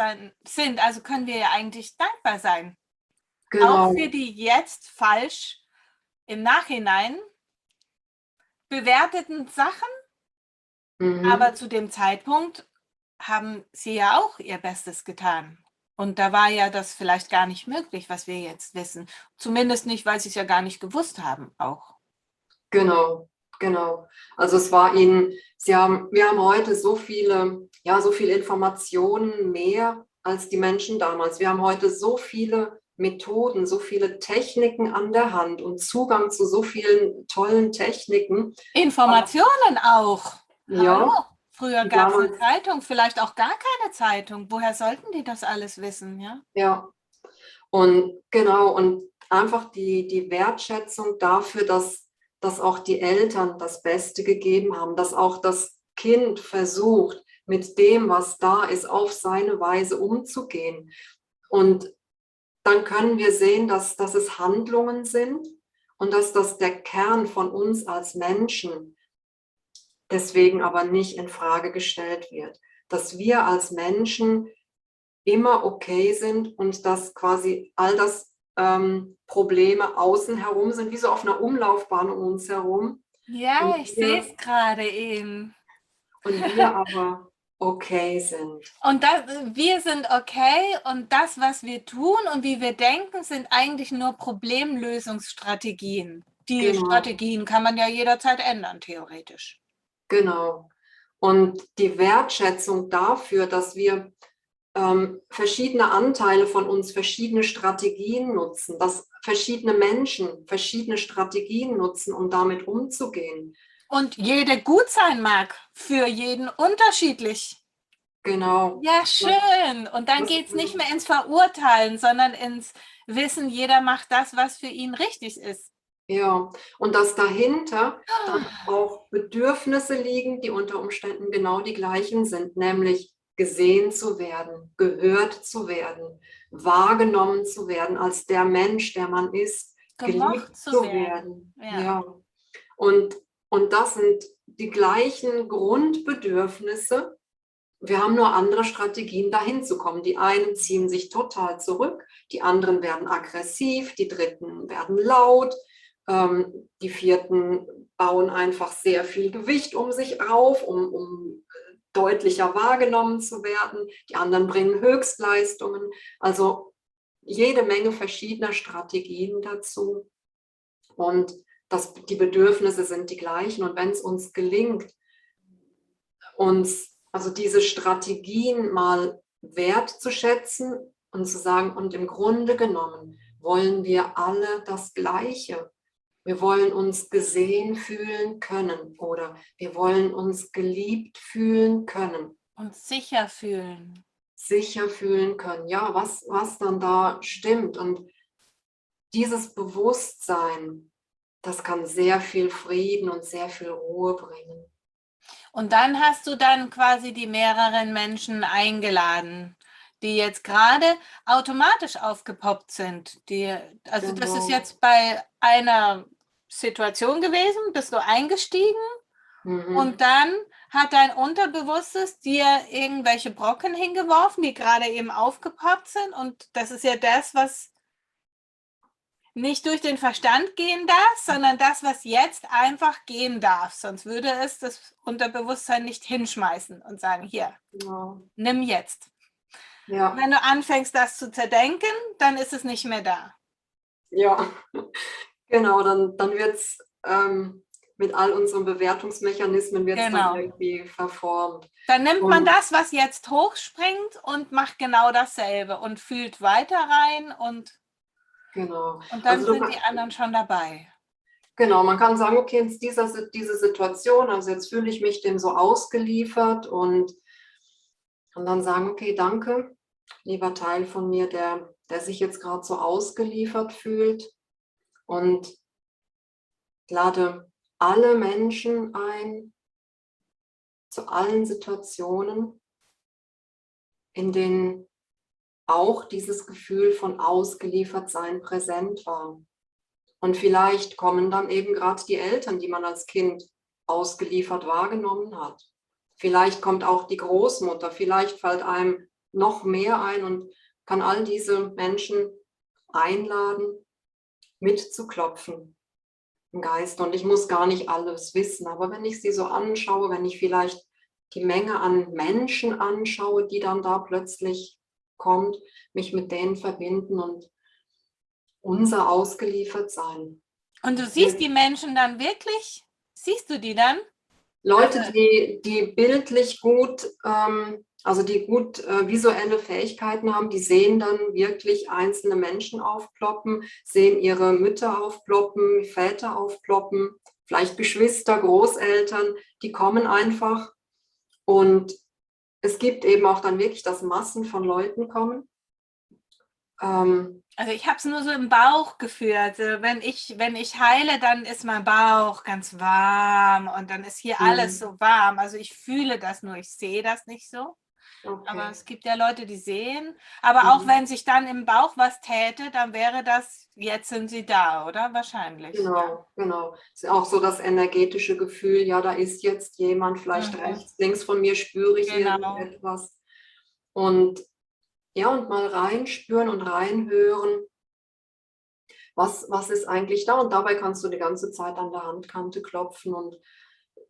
sind. Also können wir ja eigentlich dankbar sein. Auch für die jetzt falsch im Nachhinein bewerteten Sachen, aber zu dem Zeitpunkt haben sie ja auch ihr Bestes getan. Und da war ja das vielleicht gar nicht möglich, was wir jetzt wissen. Zumindest nicht, weil sie es ja gar nicht gewusst haben auch. Genau, genau. Also es war ihnen, wir haben heute so viele Informationen mehr als die Menschen damals. Wir haben heute so viele Methoden, so viele Techniken an der Hand und Zugang zu so vielen tollen Techniken. Informationen auch. Ja. Hallo. Früher gab es eine Zeitung, vielleicht auch gar keine Zeitung. Woher sollten die das alles wissen? Ja, ja. Und genau, und einfach die Wertschätzung dafür, dass auch die Eltern das Beste gegeben haben, dass auch das Kind versucht, mit dem, was da ist, auf seine Weise umzugehen. Und dann können wir sehen, dass es Handlungen sind und dass das der Kern von uns als Menschen deswegen aber nicht in Frage gestellt wird. Dass wir als Menschen immer okay sind und dass quasi all das Probleme außen herum sind, wie so auf einer Umlaufbahn um uns herum. ja, ich sehe es gerade eben. Und wir aber okay sind. Und wir sind okay und das, was wir tun und wie wir denken, sind eigentlich nur Problemlösungsstrategien. Die Strategien kann man ja jederzeit ändern, theoretisch. Genau. Und die Wertschätzung dafür, dass wir verschiedene Anteile von uns verschiedene Strategien nutzen, dass verschiedene Menschen verschiedene Strategien nutzen, um damit umzugehen. Und jede gut sein mag, für jeden unterschiedlich. Genau. Ja, schön. Und dann geht es nicht mehr ins Verurteilen, sondern ins Wissen, jeder macht das, was für ihn richtig ist. Ja, und dass dahinter dann auch Bedürfnisse liegen, die unter Umständen genau die gleichen sind, nämlich gesehen zu werden, gehört zu werden, wahrgenommen zu werden als der Mensch, der man ist, geliebt zu werden. Ja. Und das sind die gleichen Grundbedürfnisse. Wir haben nur andere Strategien, dahin zu kommen. Die einen ziehen sich total zurück, die anderen werden aggressiv, die dritten werden laut, die vierten bauen einfach sehr viel Gewicht um sich auf, um deutlicher wahrgenommen zu werden. Die anderen bringen Höchstleistungen. Also jede Menge verschiedener Strategien dazu. Und die Bedürfnisse sind die gleichen. Und wenn es uns gelingt, also diese Strategien mal wertzuschätzen und zu sagen, und im Grunde genommen wollen wir alle das Gleiche. Wir wollen uns gesehen fühlen können oder wir wollen uns geliebt fühlen können. Und sicher fühlen. Sicher fühlen können, ja, was dann da stimmt. Und dieses Bewusstsein, das kann sehr viel Frieden und sehr viel Ruhe bringen. Und dann hast du dann quasi die mehreren Menschen eingeladen, die jetzt gerade automatisch aufgepoppt sind. Also das ist Genau. jetzt bei einer Situation gewesen, bist du eingestiegen und dann hat dein Unterbewusstes dir irgendwelche Brocken hingeworfen, die gerade eben aufgepoppt sind. Und das ist ja das, was nicht durch den Verstand gehen darf, sondern das, was jetzt einfach gehen darf. Sonst würde es das Unterbewusstsein nicht hinschmeißen und sagen, hier, Genau. nimm jetzt. Ja, Wenn du anfängst, das zu zerdenken, dann ist es nicht mehr da. ja, genau, dann wird es mit all unseren Bewertungsmechanismen wird es dann Genau. irgendwie verformt. Dann nimmt man Und das, was jetzt hochspringt und macht genau dasselbe und fühlt weiter rein genau, und dann also sind die anderen schon dabei. genau, man kann sagen, okay, jetzt diese Situation, also jetzt fühle ich mich dem so ausgeliefert und dann sagen, okay, danke, lieber Teil von mir, der sich jetzt gerade so ausgeliefert fühlt und lade alle Menschen ein, zu allen Situationen, in denen auch dieses Gefühl von Ausgeliefertsein präsent war. Und vielleicht kommen dann eben gerade die Eltern, die man als Kind ausgeliefert wahrgenommen hat. Vielleicht kommt auch die Großmutter, vielleicht fällt einem noch mehr ein und kann all diese Menschen einladen, mitzuklopfen im Geist. Und ich muss gar nicht alles wissen, aber wenn ich sie so anschaue, wenn ich vielleicht die Menge an Menschen anschaue, die dann da plötzlich kommt, mich mit denen verbinden und unser ausgeliefert sein. Und du siehst die Menschen dann wirklich? Siehst du die dann? Leute, Also, die bildlich gut, also die gut visuelle Fähigkeiten haben, die sehen dann wirklich einzelne Menschen aufploppen, sehen ihre Mütter aufploppen, Väter aufploppen, vielleicht Geschwister, Großeltern, die kommen einfach. Und es gibt eben auch dann wirklich, dass Massen von Leuten kommen. also ich habe es nur so im Bauchgefühl. Also wenn ich heile, dann ist mein Bauch ganz warm und dann ist hier alles so warm. Also ich fühle das nur, ich sehe das nicht so. Aber Okay. es gibt ja Leute, die sehen. Aber auch wenn sich dann im Bauch was täte, dann wäre das, jetzt sind sie da, oder? Wahrscheinlich, ja. Genau, genau. Es ist auch so das energetische Gefühl, ja, da ist jetzt jemand, vielleicht Mhm, rechts, links von mir spüre ich genau. irgendetwas. Und ja, und mal reinspüren und reinhören, was ist eigentlich da? Und dabei kannst du die ganze Zeit an der Handkante klopfen und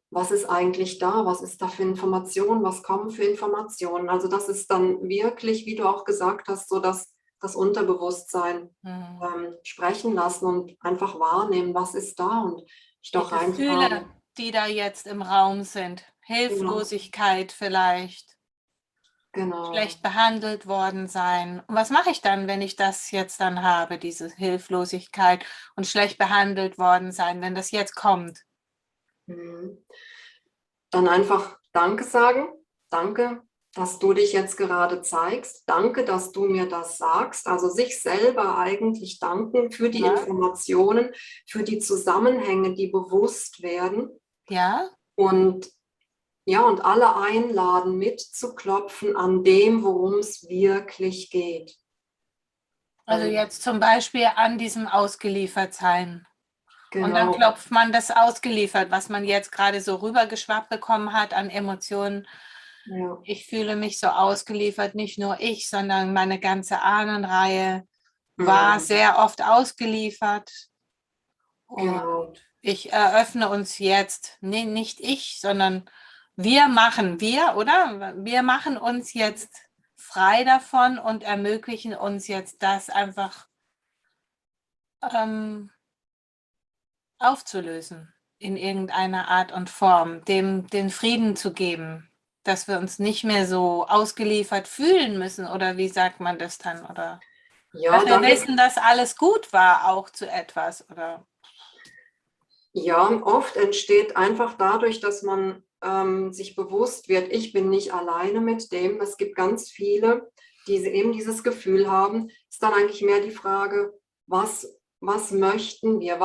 was ist eigentlich da? Was ist da für Informationen? Was kommen für Informationen? Also das ist dann wirklich, wie du auch gesagt hast, so das Unterbewusstsein Mhm. sprechen lassen und einfach wahrnehmen, was ist da und ich Die doch Gefühle, reinfragen. die da jetzt im Raum sind. Genau, Hilflosigkeit vielleicht. genau. Schlecht behandelt worden sein. Und was mache ich dann, wenn ich das jetzt dann habe, diese Hilflosigkeit und schlecht behandelt worden sein, wenn das jetzt kommt? Mhm. Dann einfach Danke sagen. Danke, dass du dich jetzt gerade zeigst. Danke, dass du mir das sagst. Also sich selber eigentlich danken für die Ja, Informationen, für die Zusammenhänge, die bewusst werden. ja. Und ja, und alle einladen, mitzuklopfen an dem, worum es wirklich geht. Also jetzt zum Beispiel an diesem Ausgeliefertsein. Und dann Genau. klopft man das ausgeliefert, was man jetzt gerade so rübergeschwappt bekommen hat an Emotionen. Ja, Ich fühle mich so ausgeliefert, nicht nur ich, sondern meine ganze Ahnenreihe war mhm. sehr oft ausgeliefert. Und Genau. ich eröffne uns jetzt, nee, nicht ich, sondern wir, oder? Wir machen uns jetzt frei davon und ermöglichen uns jetzt das einfach ähm, aufzulösen in irgendeiner Art und Form, dem den Frieden zu geben, dass wir uns nicht mehr so ausgeliefert fühlen müssen, oder wie sagt man das dann? Oder Ja, dass wir da gibt wissen, dass alles gut war, auch zu etwas, oder? Ja, oft entsteht einfach dadurch, dass man sich bewusst wird, ich bin nicht alleine mit dem. Es gibt ganz viele, die eben dieses Gefühl haben. Ist dann eigentlich mehr die Frage, was möchten wir?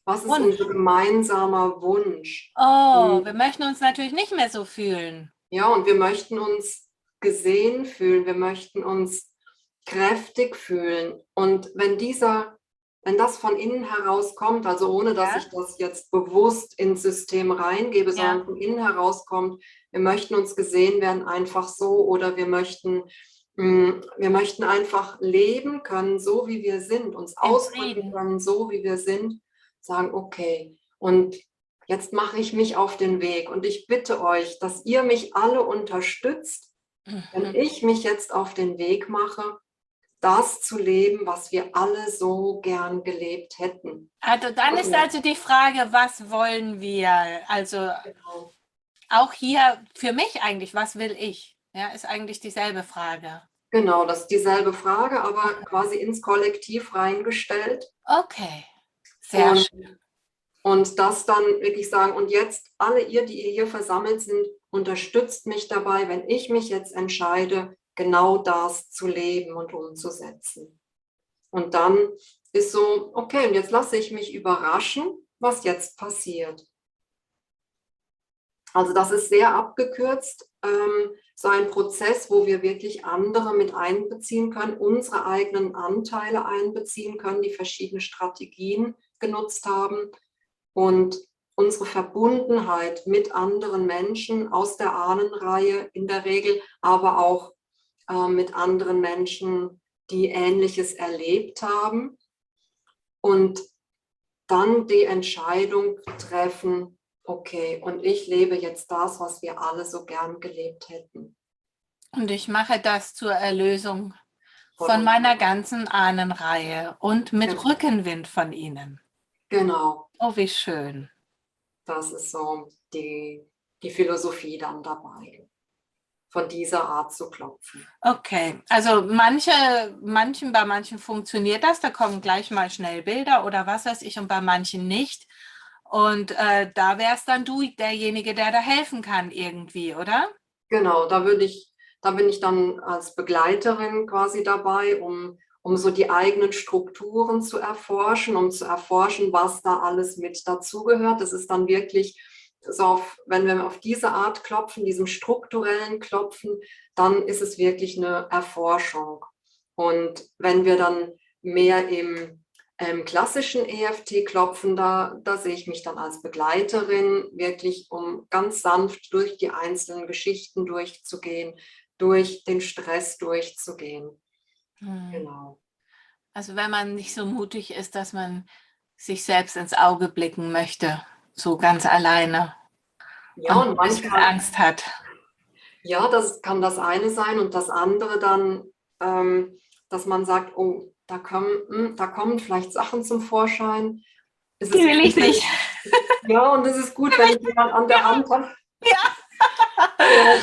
Was ist unser Wunsch. gemeinsamer Wunsch? Oh, wir möchten uns natürlich nicht mehr so fühlen. Ja, und wir möchten uns gesehen fühlen, wir möchten uns kräftig fühlen. Und wenn das von innen heraus kommt, also ohne dass Ja, ich das jetzt bewusst ins System reingebe, ja, sondern von innen heraus kommt, wir möchten uns gesehen werden, einfach so, oder wir möchten einfach leben können, so wie wir sind, uns in ausdrücken Frieden. können, so wie wir sind, sagen, okay, und jetzt mache ich mich auf den Weg und ich bitte euch, dass ihr mich alle unterstützt, wenn Mhm. ich mich jetzt auf den Weg mache, das zu leben, was wir alle so gern gelebt hätten. Also dann ist Okay, also die Frage, was wollen wir? Also genau. auch hier für mich eigentlich, was will ich? Ja, ist eigentlich dieselbe Frage. Genau, das ist dieselbe Frage, aber quasi ins Kollektiv reingestellt. Okay, sehr Und, schön. und das dann wirklich sagen, und jetzt alle ihr, die ihr hier versammelt sind, unterstützt mich dabei, wenn ich mich jetzt entscheide, genau das zu leben und umzusetzen. Und dann ist so, okay, und jetzt lasse ich mich überraschen, was jetzt passiert. Also das ist sehr abgekürzt, so ein Prozess, wo wir wirklich andere mit einbeziehen können, unsere eigenen Anteile einbeziehen können, die verschiedene Strategien genutzt haben und unsere Verbundenheit mit anderen Menschen aus der Ahnenreihe in der Regel, aber auch mit anderen Menschen, die Ähnliches erlebt haben und dann die Entscheidung treffen, okay, und ich lebe jetzt das, was wir alle so gern gelebt hätten. Und ich mache das zur Erlösung Von von uns. meiner ganzen Ahnenreihe und mit Genau. Rückenwind von ihnen. Genau, Oh, wie schön. das ist so die Philosophie dann dabei, von dieser Art zu klopfen. Okay, also bei manchen funktioniert das, da kommen gleich mal schnell Bilder oder was weiß ich, und bei manchen nicht. Und da wärst dann du derjenige, der da helfen kann irgendwie, oder? Genau, da bin ich dann als Begleiterin quasi dabei, um so die eigenen Strukturen zu erforschen, um zu erforschen, was da alles mit dazugehört. Das ist dann wirklich so, wenn wir auf diese Art klopfen, diesem strukturellen Klopfen, dann ist es wirklich eine Erforschung. Und wenn wir dann mehr im klassischen EFT-Klopfen, da sehe ich mich dann als Begleiterin, wirklich um ganz sanft durch die einzelnen Geschichten durchzugehen, durch den Stress durchzugehen. Genau. Also wenn man nicht so mutig ist, dass man sich selbst ins Auge blicken möchte, so ganz alleine Ja, und und ein bisschen manchmal, Angst hat. ja, das kann das eine sein und das andere dann, dass man sagt, oh, da kommen vielleicht Sachen zum Vorschein. Es Die ist will gut, ich nicht. ja, und es ist gut, wenn ich jemand an der Hand habe, Ja. der,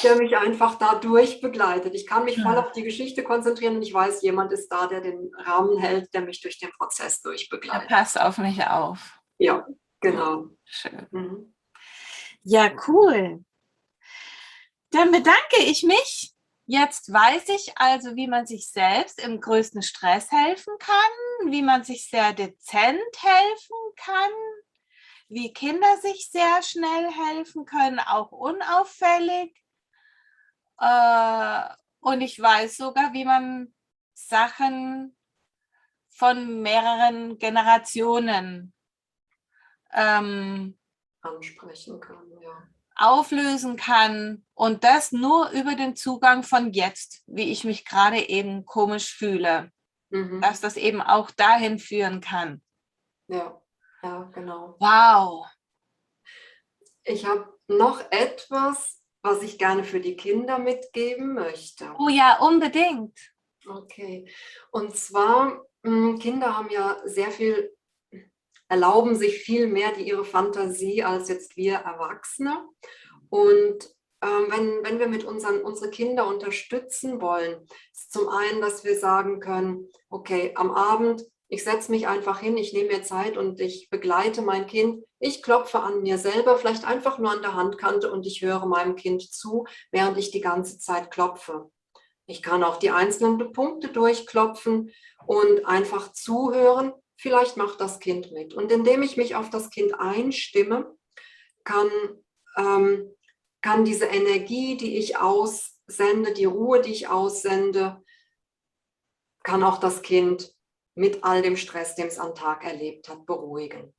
der mich einfach dadurch begleitet. Ich kann mich voll Hm. auf die Geschichte konzentrieren und ich weiß, jemand ist da, der den Rahmen hält, der mich durch den Prozess Er durchbegleitet. passt auf mich auf. Ja, Hm. genau. Schön. Mhm. Ja, cool. Dann bedanke ich mich. Jetzt weiß ich also, wie man sich selbst im größten Stress helfen kann, wie man sich sehr dezent helfen kann, wie Kinder sich sehr schnell helfen können, auch unauffällig. Äh, und ich weiß sogar, wie man Sachen von mehreren Generationen ähm, Ansprechen kann, ja. auflösen kann und das nur über den Zugang von jetzt, wie ich mich gerade eben komisch fühle, Mhm. dass das eben auch dahin führen kann. Ja, ja, genau. Wow. Ich habe noch etwas, was ich gerne für die Kinder mitgeben möchte. Oh ja, unbedingt. Okay. Und zwar, Kinder haben ja sehr viel, erlauben sich viel mehr ihre Fantasie als jetzt wir Erwachsene. Und wenn wir mit unsere Kinder unterstützen wollen, ist zum einen, dass wir sagen können, okay, am Abend, ich setze mich einfach hin, ich nehme mir Zeit und ich begleite mein Kind. Ich klopfe an mir selber, vielleicht einfach nur an der Handkante und ich höre meinem Kind zu, während ich die ganze Zeit klopfe. Ich kann auch die einzelnen Punkte durchklopfen und einfach zuhören, vielleicht macht das Kind mit. Und indem ich mich auf das Kind einstimme, kann, kann diese Energie, die ich aussende, die Ruhe, die ich aussende, kann auch das Kind mit all dem Stress, den es am Tag erlebt hat, beruhigen.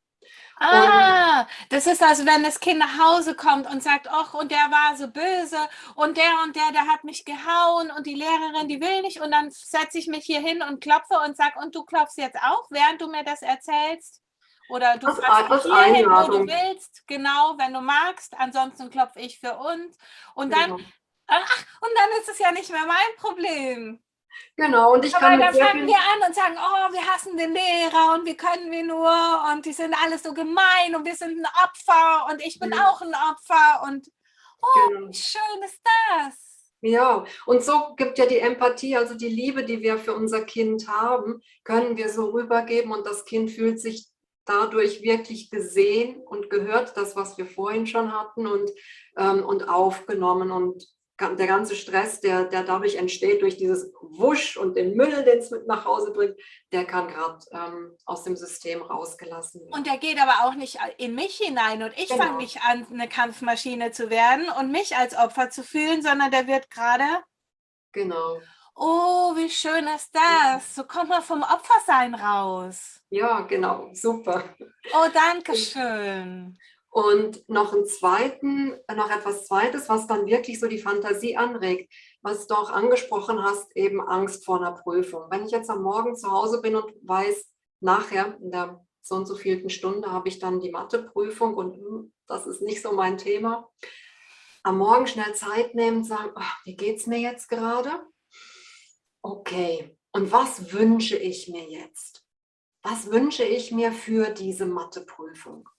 Und Das ist also, wenn das Kind nach Hause kommt und sagt, ach, und der war so böse und der hat mich gehauen und die Lehrerin, die will nicht. Und dann setze ich mich hier hin und klopfe und sage, und du klopfst jetzt auch, während du mir das erzählst? Oder du fasst mich als hier hin, wo du Einladung. willst, genau, wenn du magst. Ansonsten klopfe ich für uns. Und dann, Genau. und dann ist es ja nicht mehr mein Problem. Genau, und ich Aber kann da mit sehr fangen viel, wir an und sagen, oh, wir hassen den Lehrer und wie können wir nur und die sind alles so gemein und wir sind ein Opfer und ich bin auch ein Opfer und wie genau. schön ist das? Ja, und so gibt ja die Empathie, also die Liebe, die wir für unser Kind haben, können wir so rübergeben und das Kind fühlt sich dadurch wirklich gesehen und gehört, das, was wir vorhin schon hatten und aufgenommen. Und der ganze Stress, der dadurch entsteht, durch dieses Wusch und den Müll, den es mit nach Hause bringt, der kann gerade aus dem System rausgelassen Und werden. der geht aber auch nicht in mich hinein und ich fange Genau, nicht an, eine Kampfmaschine zu werden und mich als Opfer zu fühlen, sondern der wird gerade, genau. oh, wie schön ist das? So kommt man vom Opfersein raus. Ja, genau, super. Oh, danke schön. Und noch noch etwas Zweites, was dann wirklich so die Fantasie anregt, was du auch angesprochen hast, eben Angst vor einer Prüfung. Wenn ich jetzt am Morgen zu Hause bin und weiß, nachher in der so und so vielten Stunde habe ich dann die Matheprüfung und das ist nicht so mein Thema. Am Morgen schnell Zeit nehmen, sagen, ach, wie geht es mir jetzt gerade? Okay, und was wünsche ich mir jetzt? Was wünsche ich mir für diese Matheprüfung?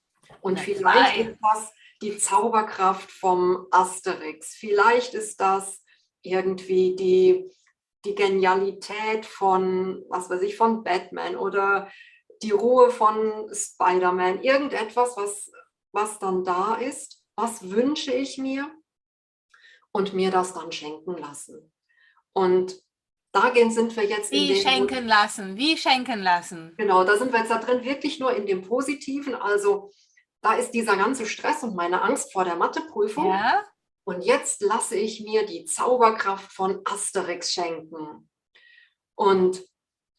Und Eine vielleicht 2. ist das die Zauberkraft vom Asterix. Vielleicht ist das irgendwie die Genialität von, was weiß ich, von Batman oder die Ruhe von Spider-Man. Irgendetwas, was dann da ist. Was wünsche ich mir? Und mir das dann schenken lassen. Und sind wir jetzt in Wie dem, schenken lassen? Wie schenken lassen? genau, da sind wir jetzt da drin wirklich nur in dem Positiven. Also da ist dieser ganze Stress und meine Angst vor der Matheprüfung. Ja? Und jetzt lasse ich mir die Zauberkraft von Asterix schenken. Und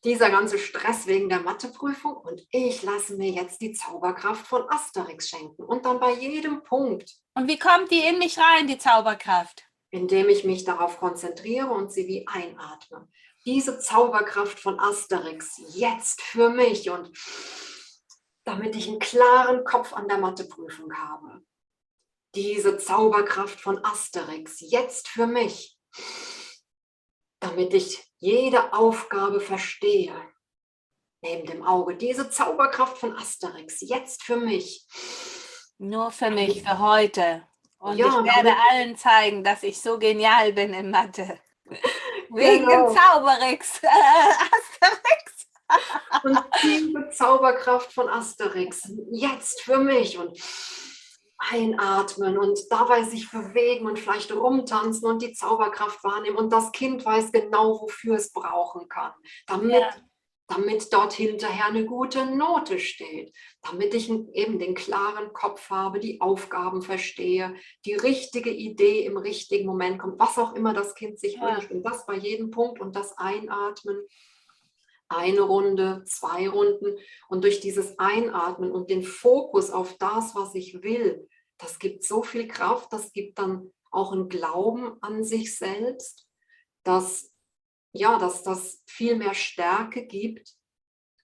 dieser ganze Stress wegen der Matheprüfung und ich lasse mir jetzt die Zauberkraft von Asterix schenken. Und dann bei jedem Punkt, Und wie kommt die in mich rein, die Zauberkraft? indem ich mich darauf konzentriere und sie wie einatme. Diese Zauberkraft von Asterix jetzt für mich und damit ich einen klaren Kopf an der Matheprüfung habe. Diese Zauberkraft von Asterix jetzt für mich, damit ich jede Aufgabe verstehe. Neben dem Auge, diese Zauberkraft von Asterix jetzt für mich. Nur für mich, für heute. Und ich Ja, werde allen zeigen, dass ich so genial bin in Mathe. Wegen dem genau. Zauberix. Asterix. Und diese Zauberkraft von Asterix jetzt für mich und einatmen und dabei sich bewegen und vielleicht rumtanzen und die Zauberkraft wahrnehmen. Und das Kind weiß genau, wofür es brauchen kann, damit dort hinterher eine gute Note steht, damit ich eben den klaren Kopf habe, die Aufgaben verstehe, die richtige Idee im richtigen Moment kommt, was auch immer das Kind sich wünscht. Und das bei jedem Punkt und das Einatmen. Eine Runde, 2 Runden und durch dieses Einatmen und den Fokus auf das, was ich will, das gibt so viel Kraft, das gibt dann auch einen Glauben an sich selbst, dass, ja, dass das viel mehr Stärke gibt,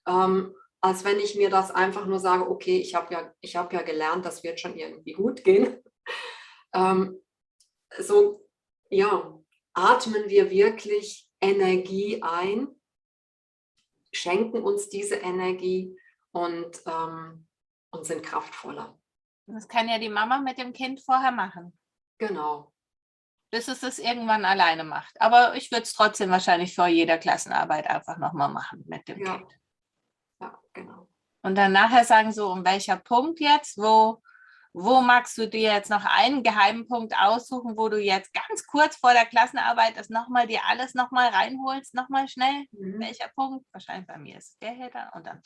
als wenn ich mir das einfach nur sage, okay, ich hab ja gelernt, das wird schon irgendwie gut gehen. So, ja, atmen wir wirklich Energie ein, schenken uns diese Energie und sind kraftvoller. Das kann ja die Mama mit dem Kind vorher machen, Genau. bis es das irgendwann alleine macht. Aber ich würde es trotzdem wahrscheinlich vor jeder Klassenarbeit einfach nochmal machen mit dem Ja, Kind. ja, genau. Und dann nachher sagen, so, um welcher Punkt jetzt, wo magst du dir jetzt noch einen geheimen Punkt aussuchen, wo du jetzt ganz kurz vor der Klassenarbeit das nochmal dir alles nochmal reinholst, nochmal schnell? Mhm. Welcher Punkt? Wahrscheinlich bei mir ist der hier da und dann.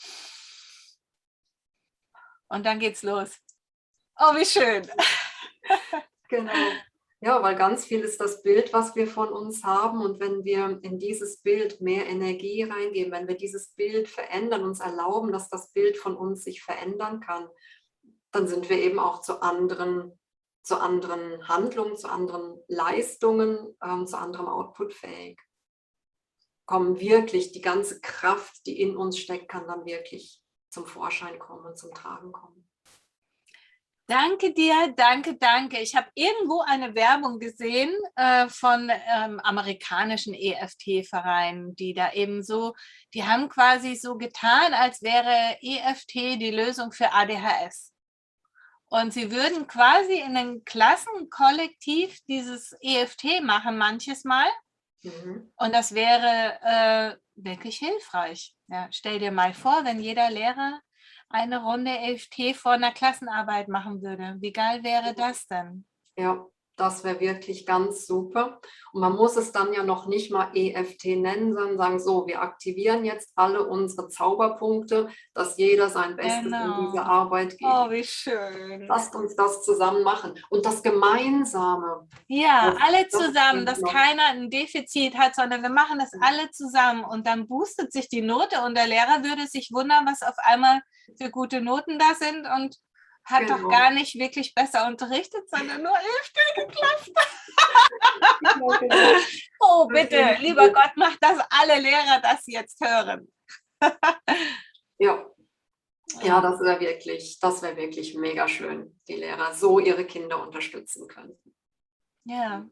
Und dann geht's los. Oh, wie schön. Genau. Ja, weil ganz viel ist das Bild, was wir von uns haben. Und wenn wir in dieses Bild mehr Energie reingeben, wenn wir dieses Bild verändern, uns erlauben, dass das Bild von uns sich verändern kann, dann sind wir eben auch zu anderen Handlungen, zu anderen Leistungen, zu anderem Output fähig. Kommen wirklich, die ganze Kraft, die in uns steckt, kann dann wirklich zum Vorschein kommen und zum Tragen kommen. Danke dir, danke, danke. Ich habe irgendwo eine Werbung gesehen von amerikanischen EFT-Vereinen, die da eben so, die haben quasi so getan, als wäre EFT die Lösung für ADHS. Und sie würden quasi in den Klassen kollektiv dieses EFT machen manches Mal. Und das wäre wirklich hilfreich. Ja, stell dir mal vor, wenn jeder Lehrer eine Runde EFT vor einer Klassenarbeit machen würde. Wie geil wäre das denn? Ja, das wäre wirklich ganz super. Und man muss es dann ja noch nicht mal EFT nennen, sondern sagen, so, wir aktivieren jetzt alle unsere Zauberpunkte, dass jeder sein Bestes in diese Arbeit gibt. Oh, wie schön. Lasst uns das zusammen machen. Und das Gemeinsame. Ja, alle zusammen, dass keiner ein Defizit hat, sondern wir machen das alle zusammen. Und dann boostet sich die Note und der Lehrer würde sich wundern, was auf einmal für gute Noten da sind und hat doch gar nicht wirklich besser unterrichtet, sondern nur EFT geklappt. Oh, bitte, lieber Gott, mach, dass alle Lehrer das jetzt hören. Ja, das wäre wirklich mega schön, die Lehrer so ihre Kinder unterstützen könnten. Ja,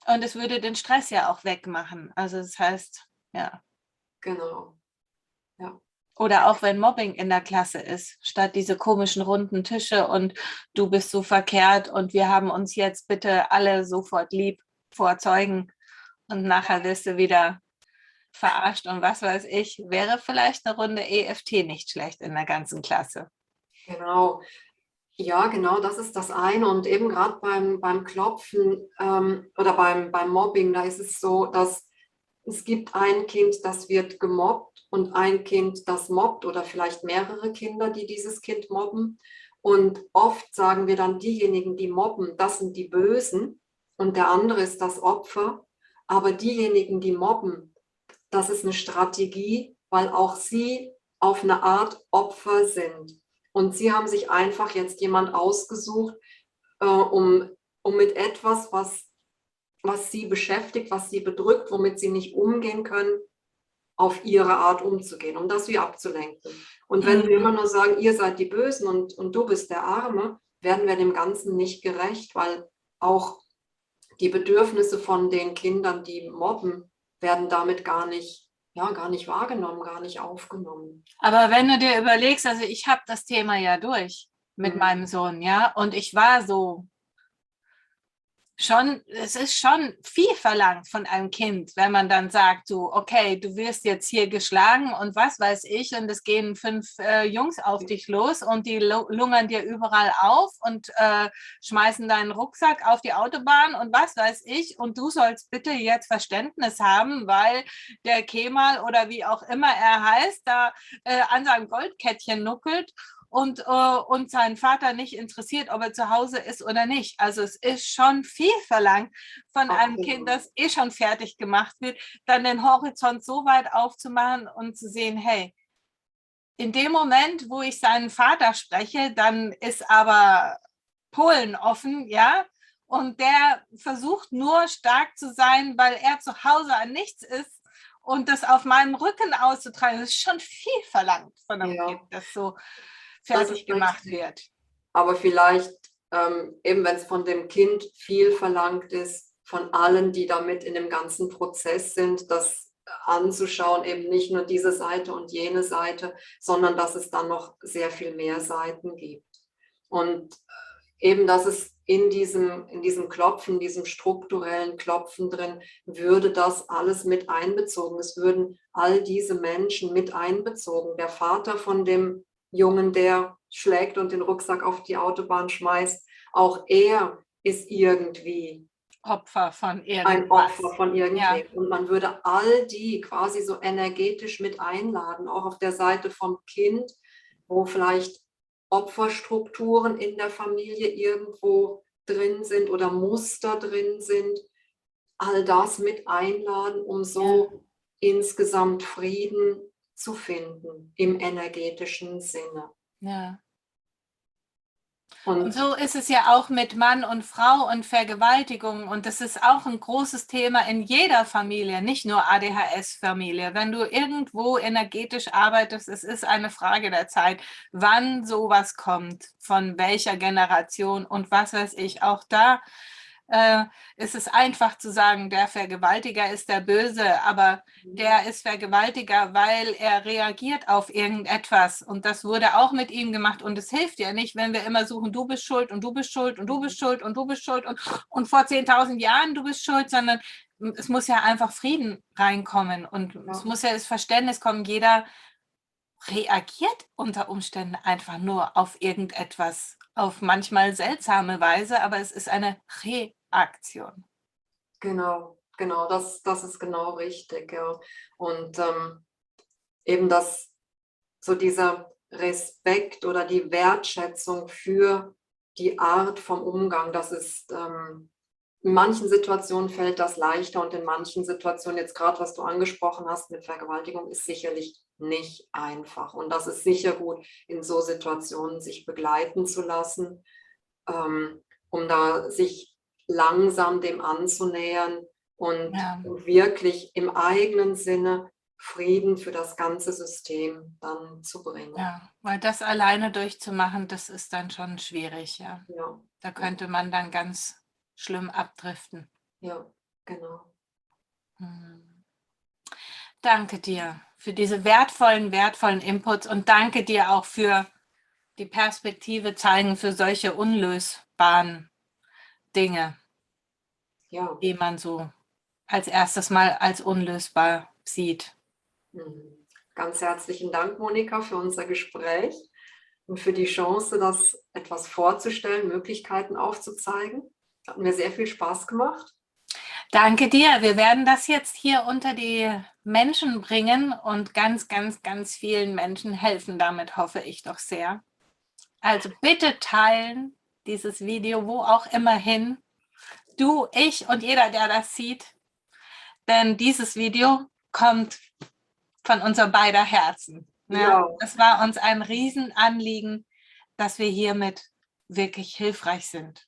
und es würde den Stress ja auch wegmachen. Also das heißt, ja. Genau, ja. Oder auch wenn Mobbing in der Klasse ist, statt diese komischen runden Tische und du bist so verkehrt und wir haben uns jetzt bitte alle sofort lieb vor Zeugen und nachher wirst du wieder verarscht und was weiß ich, wäre vielleicht eine Runde EFT nicht schlecht in der ganzen Klasse. Genau. Ja, genau, das ist das eine. Und eben gerade beim Klopfen oder beim Mobbing, da ist es so, dass es gibt ein Kind, das wird gemobbt und ein Kind, das mobbt oder vielleicht mehrere Kinder, die dieses Kind mobben. Und oft sagen wir dann, diejenigen, die mobben, das sind die Bösen und der andere ist das Opfer. Aber diejenigen, die mobben, das ist eine Strategie, weil auch sie auf eine Art Opfer sind. Und sie haben sich einfach jetzt jemand ausgesucht, um mit etwas, was sie beschäftigt, was sie bedrückt, womit sie nicht umgehen können, auf ihre Art umzugehen, um das wie abzulenken. Und wenn wir immer nur sagen, ihr seid die Bösen und du bist der Arme, werden wir dem Ganzen nicht gerecht, weil auch die Bedürfnisse von den Kindern, die mobben, werden damit gar nicht wahrgenommen, gar nicht aufgenommen. Aber wenn du dir überlegst, also ich habe das Thema ja durch mit meinem Sohn, ja, und ich war so schon, es ist schon viel verlangt von einem Kind, wenn man dann sagt, so, okay, du wirst jetzt hier geschlagen und was weiß ich und es gehen 5 Jungs auf dich los und die lungern dir überall auf und schmeißen deinen Rucksack auf die Autobahn und was weiß ich und du sollst bitte jetzt Verständnis haben, weil der Kemal oder wie auch immer er heißt, da an seinem Goldkettchen nuckelt und seinen Vater nicht interessiert, ob er zu Hause ist oder nicht. Also es ist schon viel verlangt von einem Kind, das schon fertig gemacht wird, dann den Horizont so weit aufzumachen und zu sehen, hey, in dem Moment, wo ich seinen Vater spreche, dann ist aber Polen offen, ja, und der versucht nur stark zu sein, weil er zu Hause an nichts ist und das auf meinem Rücken auszutragen, das ist schon viel verlangt von einem Kind, das so fertig gemacht wird. Aber vielleicht, eben wenn es von dem Kind viel verlangt ist, von allen, die damit in dem ganzen Prozess sind, das anzuschauen, eben nicht nur diese Seite und jene Seite, sondern dass es dann noch sehr viel mehr Seiten gibt. Und eben, dass es in diesem Klopfen, diesem strukturellen Klopfen drin, würde das alles mit einbezogen. Es würden all diese Menschen mit einbezogen. Der Vater von dem Jungen, der schlägt und den Rucksack auf die Autobahn schmeißt, auch er ist irgendwie Opfer von irgendwas. Ein Opfer von irgendwem. Ja. Und man würde all die quasi so energetisch mit einladen, auch auf der Seite vom Kind, wo vielleicht Opferstrukturen in der Familie irgendwo drin sind oder Muster drin sind, all das mit einladen, um so insgesamt Frieden zu finden im energetischen Sinne. Ja. Und Und so ist es ja auch mit Mann und Frau und Vergewaltigung. Und das ist auch ein großes Thema in jeder Familie, nicht nur ADHS-Familie. Wenn du irgendwo energetisch arbeitest, es ist eine Frage der Zeit, wann sowas kommt, von welcher Generation und was weiß ich. Auch da ist es einfach zu sagen, der Vergewaltiger ist der Böse, aber der ist Vergewaltiger, weil er reagiert auf irgendetwas. Und das wurde auch mit ihm gemacht. Und es hilft ja nicht, wenn wir immer suchen, du bist schuld und du bist schuld und du bist schuld und du bist schuld und vor 10.000 Jahren du bist schuld, sondern es muss ja einfach Frieden reinkommen und es muss ja das Verständnis kommen, jeder reagiert unter Umständen einfach nur auf irgendetwas, auf manchmal seltsame Weise, aber es ist eine Reaktion. genau, das ist genau richtig. Ja. Und eben so dieser Respekt oder die Wertschätzung für die Art vom Umgang, das ist in manchen Situationen fällt das leichter und in manchen Situationen, jetzt gerade was du angesprochen hast mit Vergewaltigung, ist sicherlich nicht einfach. Und das ist sicher gut, in so Situationen sich begleiten zu lassen, um da sich langsam dem anzunähern und wirklich im eigenen Sinne Frieden für das ganze System dann zu bringen. Ja, weil das alleine durchzumachen, das ist dann schon schwierig, ja. Ja. Da könnte man dann ganz schlimm abdriften. Ja, genau. Danke dir für diese wertvollen Inputs und danke dir auch für die Perspektive zeigen für solche unlösbaren Dinge, die man so als erstes Mal als unlösbar sieht. Ganz herzlichen Dank, Monika, für unser Gespräch und für die Chance, das etwas vorzustellen, Möglichkeiten aufzuzeigen. Hat mir sehr viel Spaß gemacht. Danke dir. Wir werden das jetzt hier unter die Menschen bringen und ganz vielen Menschen helfen. Damit hoffe ich doch sehr. Also bitte teilen dieses Video, wo auch immer hin. Du, ich und jeder, der das sieht. Denn dieses Video kommt von unser beider Herzen. Ja. Es war uns ein Riesenanliegen, dass wir hiermit wirklich hilfreich sind.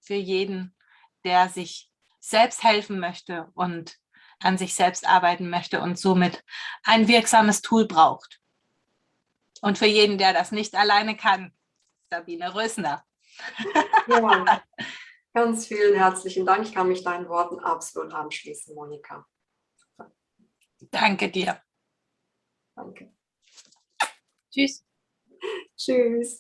Für jeden, der sich selbst helfen möchte und an sich selbst arbeiten möchte und somit ein wirksames Tool braucht. Und für jeden, der das nicht alleine kann, Sabine Rösner. Ja, ganz vielen herzlichen Dank. Ich kann mich deinen Worten absolut anschließen, Monika. Danke dir. Danke. Tschüss. Tschüss.